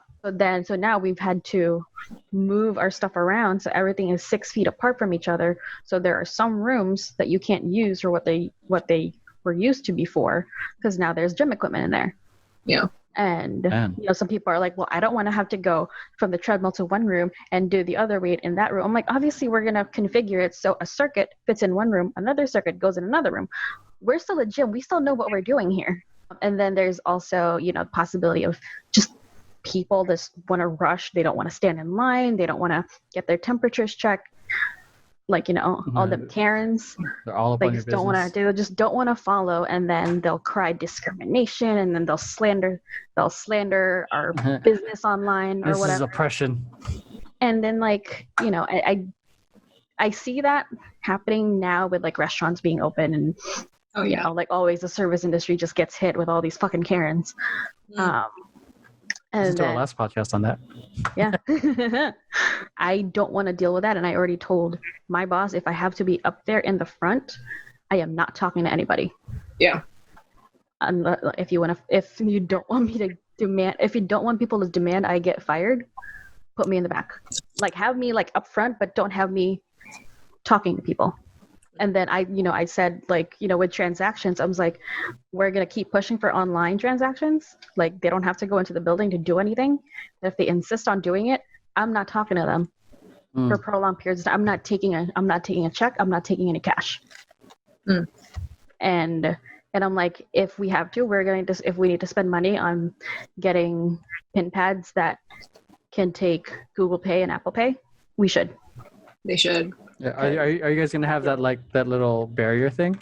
So now we've had to move our stuff around so everything is 6 feet apart from each other. So there are some rooms that you can't use for what they were used to before, because now there's gym equipment in there. Yeah. And some people are like, well, I don't want to have to go from the treadmill to one room and do the other weight in that room. I'm like, obviously we're going to configure it so a circuit fits in one room, another circuit goes in another room. We're still a gym. We still know what we're doing here. And then there's also, the possibility of just people just want to rush. They don't want to stand in line. They don't want to get their temperatures checked. Like, all the Karens, they're all up on your business. They just don't want to follow, and then they'll cry discrimination, and then they'll slander our business online or this whatever. This is oppression. And then I see that happening now with like restaurants being open, and like always the service industry just gets hit with all these fucking Karens. Listen to our last podcast on that. Yeah. I don't want to deal with that. And I already told my boss, if I have to be up there in the front, I am not talking to anybody. Yeah. If you don't want people to demand I get fired, put me in the back. Like have me like up front, but don't have me talking to people. And then I said, like, with transactions, I was like, we're going to keep pushing for online transactions. Like, they don't have to go into the building to do anything. If they insist on doing it, I'm not talking to them for prolonged periods of time. I'm not taking a check. I'm not taking any cash. And I'm like, if we have to, if we need to spend money on getting pin pads that can take Google Pay and Apple Pay, we should. They should. Yeah. Are you guys gonna have that that little barrier thing?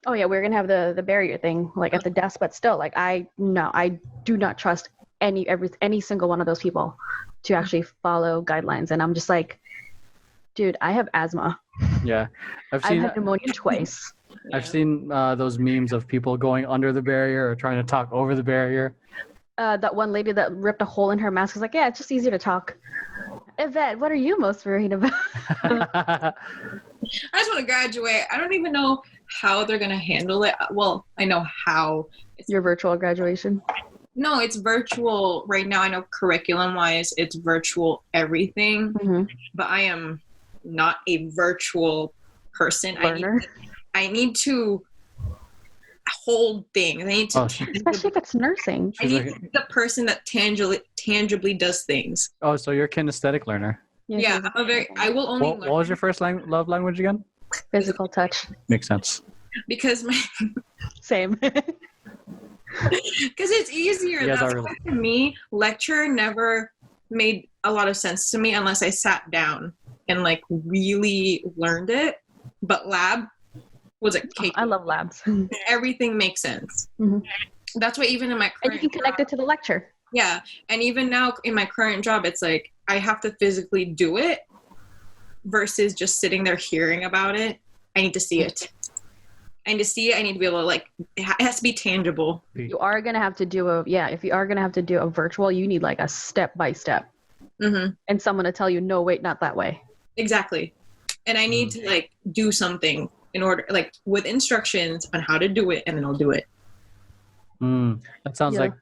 Oh yeah, we're gonna have the barrier thing like at the desk, but still, like I do not trust any single one of those people to actually follow guidelines, and I'm just like, dude, I have asthma. Yeah, I've had pneumonia twice. I've seen those memes of people going under the barrier or trying to talk over the barrier. That one lady that ripped a hole in her mask was like, yeah, it's just easier to talk. Yvette, what are you most worried about? I just want to graduate. I don't even know how they're going to handle it. Well, I know how. Your virtual graduation? No, it's virtual right now. I know curriculum-wise, it's virtual everything. Mm-hmm. But I am not a virtual person. Learner? I need to hold things. I need to, especially if it's nursing. I need the person that tangibly does things. Oh, so you're a kinesthetic learner. Yeah, I will only learn. What was your first love language again? Physical touch. Makes sense. Because same. Because it's easier. That's why for me, lecture never made a lot of sense to me unless I sat down and like really learned it. But lab was a cake. I love labs. Everything makes sense. Mm-hmm. That's why even in my current and you can connect it to the lecture. Yeah, and even now in my current job, it's like I have to physically do it versus just sitting there hearing about it. I need to see it. I need to see it. I need to be able to it has to be tangible. You are gonna have to do if you are gonna have to do a virtual, you need like a step by step, and someone to tell you, no, wait, not that way. Exactly, and I need to do something in order, with instructions on how to do it, and then I'll do it. That sounds like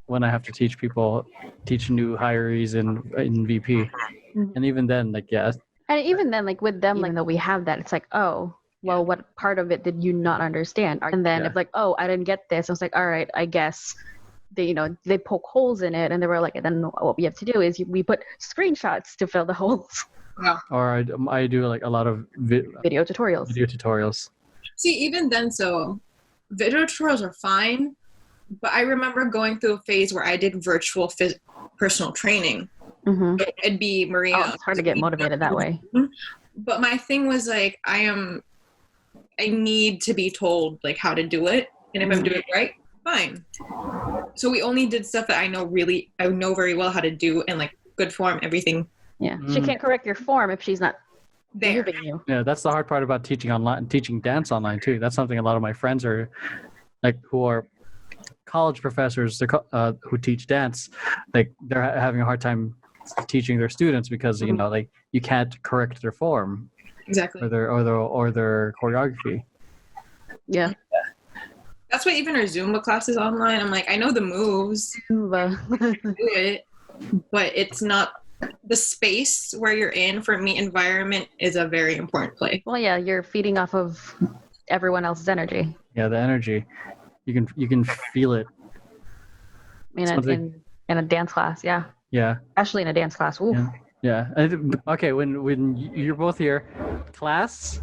when I have to teach new hirees in VP, and even then, And even then, with them, though we have that, it's like, oh, well, what part of it did you not understand? And then if oh, I didn't get this, I was like, all right, I guess they poke holes in it, and they were like, and then what we have to do is we put screenshots to fill the holes. Yeah. Or I do a lot of video tutorials. See, even then, so video tutorials are fine, but I remember going through a phase where I did virtual personal training. Mm-hmm. It'd be Maria. Oh, it's hard to get motivated that way. But my thing was I need to be told how to do it, and if I'm doing it right, fine. So we only did stuff that I know very well how to do, and good form, everything. Yeah, she can't correct your form if she's not there. Moving you. Yeah, that's the hard part about teaching online, teaching dance online too. That's something a lot of my friends are like, who are college professors who teach dance, like they're having a hard time teaching their students because you know, like you can't correct their form Exactly. or their choreography. Yeah. That's why even our Zumba classes online, I'm like, I know the moves, Zumba. do it, but it's not the space where you're in. For me, environment is a very important play. Well, yeah, you're feeding off of everyone else's energy Yeah, the energy, you can feel it. in a dance class. Yeah, Yeah. especially in a dance class. Ooh. Yeah. Okay, when you're both here, class,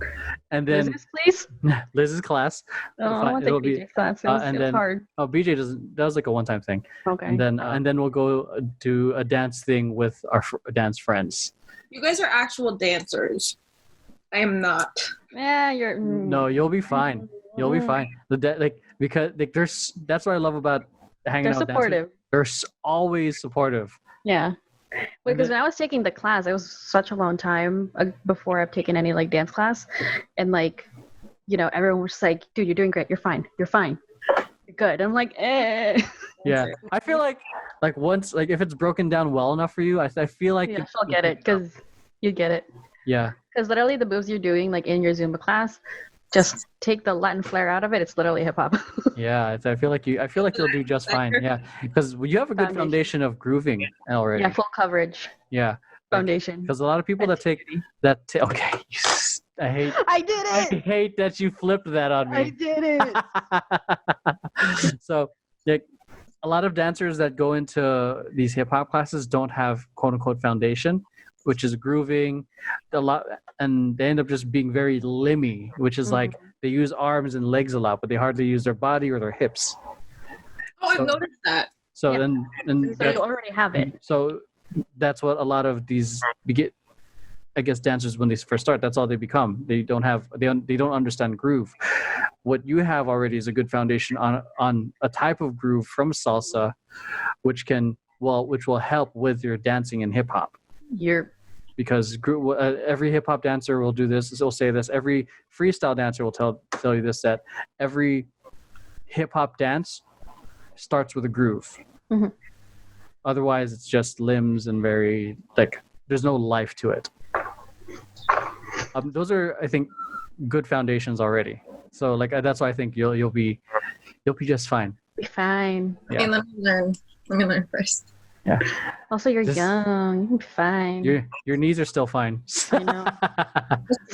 and then Liz's, please. Liz's class. Oh, I want to take BJ's class. It was hard. Oh, BJ that was like a one-time thing. Okay. And then we'll go do a dance thing with our dance friends. You guys are actual dancers. I am not. Yeah, you're. No, you'll be fine. You'll be fine. Because that's what I love about hanging They're out. supportive. They're always supportive. Yeah. Because when I was taking the class, it was such a long time before I've taken any like dance class, and like, you know, everyone was just like, "Dude, you're doing great. You're fine. You're fine. You're good." I'm like, eh. Yeah, I feel like once, like if it's broken down well enough for you, I feel like Yeah, I'll get it because you get it. Yeah. Because literally the moves you're doing like in your Zumba class, just take the Latin flair out of it. It's literally hip hop. Yeah, I feel like you'll do just fine. Yeah, because you have a good foundation of grooving already. Yeah, full coverage Yeah. foundation. Because a lot of people that take okay, I hate that you flipped that on me. I did it. So, like, a lot of dancers that go into these hip hop classes don't have quote unquote foundation, which is grooving a lot, and they end up just being very limmy, which is like they use arms and legs a lot, but they hardly use their body or their hips. Oh, I've noticed that. So Yeah. then So you already have it. so that's what a lot of these dancers, when they first start, that's all they become. They don't understand groove. What you have already is a good foundation on a type of groove from salsa, which will help with your dancing in hip hop. Because every hip hop dancer will do this. Will say this. Every freestyle dancer will tell you this, that every hip hop dance starts with a groove. Mm-hmm. Otherwise, it's just limbs and very there's no life to it. Those are, I think, good foundations already. So that's why I think you'll be just fine. Be fine. Yeah. Okay, let me learn first. Yeah. Also, you're young. You'll be fine. Your knees are still fine. I know.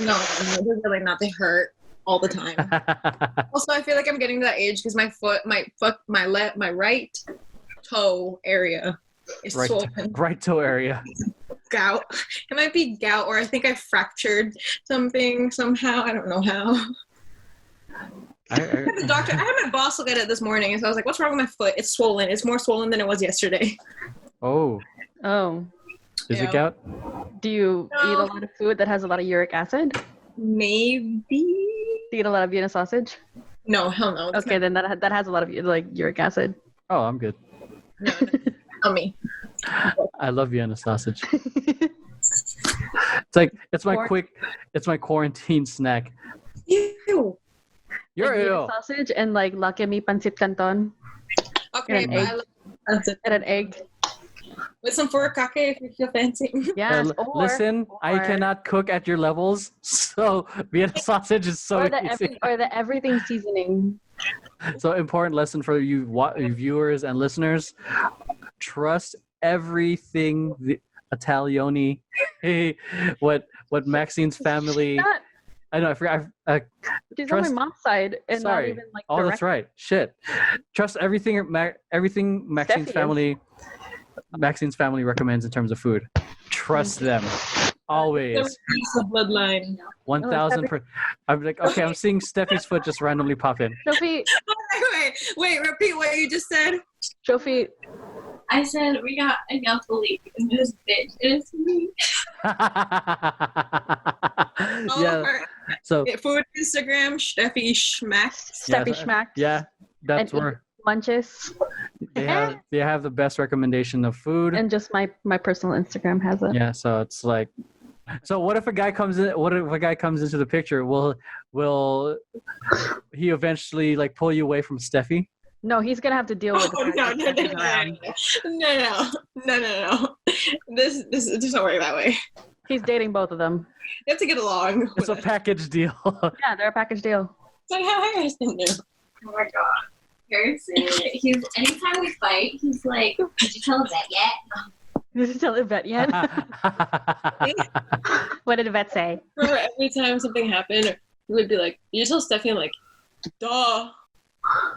No, they're really not. They hurt all the time. Also, I feel like I'm getting to that age because my right toe area is swollen. Right toe area. Gout. It might be gout, or I think I fractured something somehow. I don't know how. The doctor, I had my boss look at it this morning, and so I was like, "What's wrong with my foot? It's swollen. It's more swollen than it was yesterday." Oh. Is it gout? Do you eat a lot of food that has a lot of uric acid? Maybe. Do you eat a lot of Vienna sausage? No, hell no. Okay, then that has a lot of uric acid. Oh, I'm good. No, tell me. I love Vienna sausage. It's my quarantine snack. Ew. You're Vienna sausage and laki mi pancit canton. Okay, and an egg. With some furikake if you feel fancy. Yes. Listen, I cannot cook at your levels, so Vienna sausage is so easy. Or the everything seasoning. So important lesson for you viewers and listeners: trust everything the Italiani, what Maxine's family. I know. I forgot. She's on my mom's side, and not even Oh, that's right. Shit. Trust everything. Everything Maxine's family recommends in terms of food. Trust them. Always. The bloodline. 1,000%. I'm like, okay, I'm seeing Stephie's foot just randomly pop in. Sophie. Wait. Repeat what you just said. Sophie. I said we got enough belief in this bitch. It's me. Yeah. So food Instagram, Stephie Schmack. Stephie Schmack. Yeah, that's where lunches. they have the best recommendation of food. And just my personal Instagram has it. Yeah, so it's So what if a guy comes in? What if a guy comes into the picture? Will he eventually like pull you away from Stephie? No, he's gonna have to deal with the fact no, that no, no, Steffi's no, around. no. This doesn't work that way. He's dating both of them. You have to get along. It's a package deal. Yeah, they're a package deal. It's like how Harrison do. Oh my god. Harrison, anytime we fight, he's like, did you tell Yvette yet? Did you tell Yvette yet? What did Yvette say? Remember every time something happened, we would be like, "You tell Stephie," I'm like, "Duh."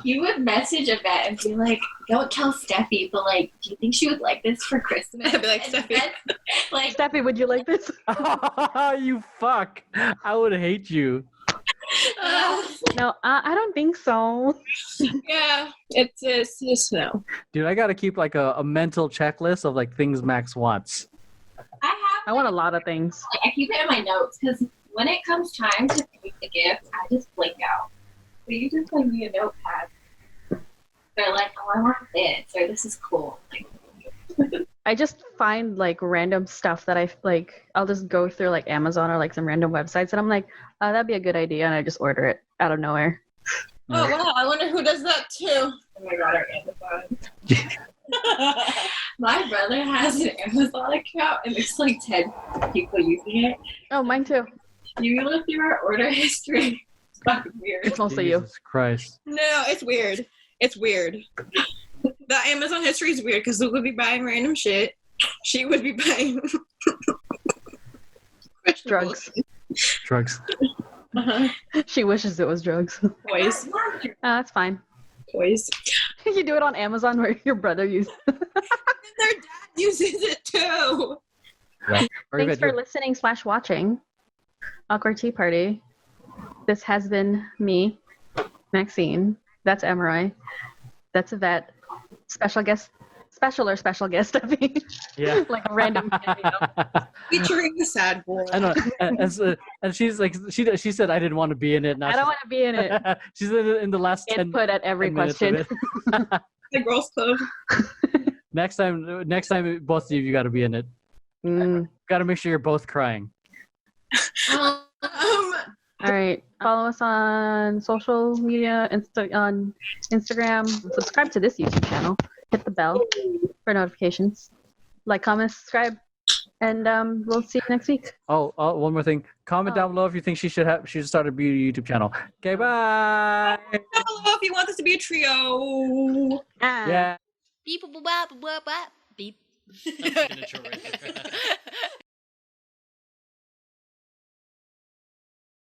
He would message Yvette and be like, don't tell Stephie, but like, do you think she would like this for Christmas? I'd be like, And Stephie. Yvette's like, Steffi, would you like this? You fuck! I would hate you. No, I don't think so. Yeah, it's no. Dude, I gotta keep like a mental checklist of like things Max wants. I want a lot of things. like, I keep it in my notes because when it comes time to pick the gift, I just blink out. So you just like me a notepad. They're like, oh, I want this, or this is cool. Like, I just find like random stuff that I like. I'll just go through like Amazon or like some random websites, and I'm like, that'd be a good idea, and I just order it out of nowhere. Oh wow, I wonder who does that too. Oh my god, our Amazon. my brother has an Amazon account, and there's like 10 people using it. Oh, mine too. You look through our order history. It's fucking weird. It's mostly you. Jesus Christ. No, it's weird. It's weird. The Amazon history is weird because Luke would be buying random shit. She would be buying Drugs. Drugs. Uh-huh. She wishes it was drugs. Toys. That's fine. Toys. You do it on Amazon where your brother uses. Their dad uses it too. Yeah. Or Thanks Yvette, for listening/watching Awkard Tea Party. This has been me, Maxine. That's Emeroy. That's Yvette. Special guest, Stephie. Yeah. Like a random cameo. Featuring the sad boy. I know. And she's like, she said I didn't want to be in it. Now I don't want to be in it. she's in the last 10 Input at every 10 minutes of question. it. The girls' club. Next time, both of you got to be in it. Got to make sure you're both crying. All right. Follow us on social media, on Instagram. Subscribe to this YouTube channel. Hit the bell for notifications. Like, comment, subscribe, and we'll see you next week. Oh, one more thing. Comment down below if you think she should start a beauty YouTube channel. Okay, bye. Down below if you want this to be a trio. Yeah. Beep, beep, beep, beep, beep. That's the intro right there.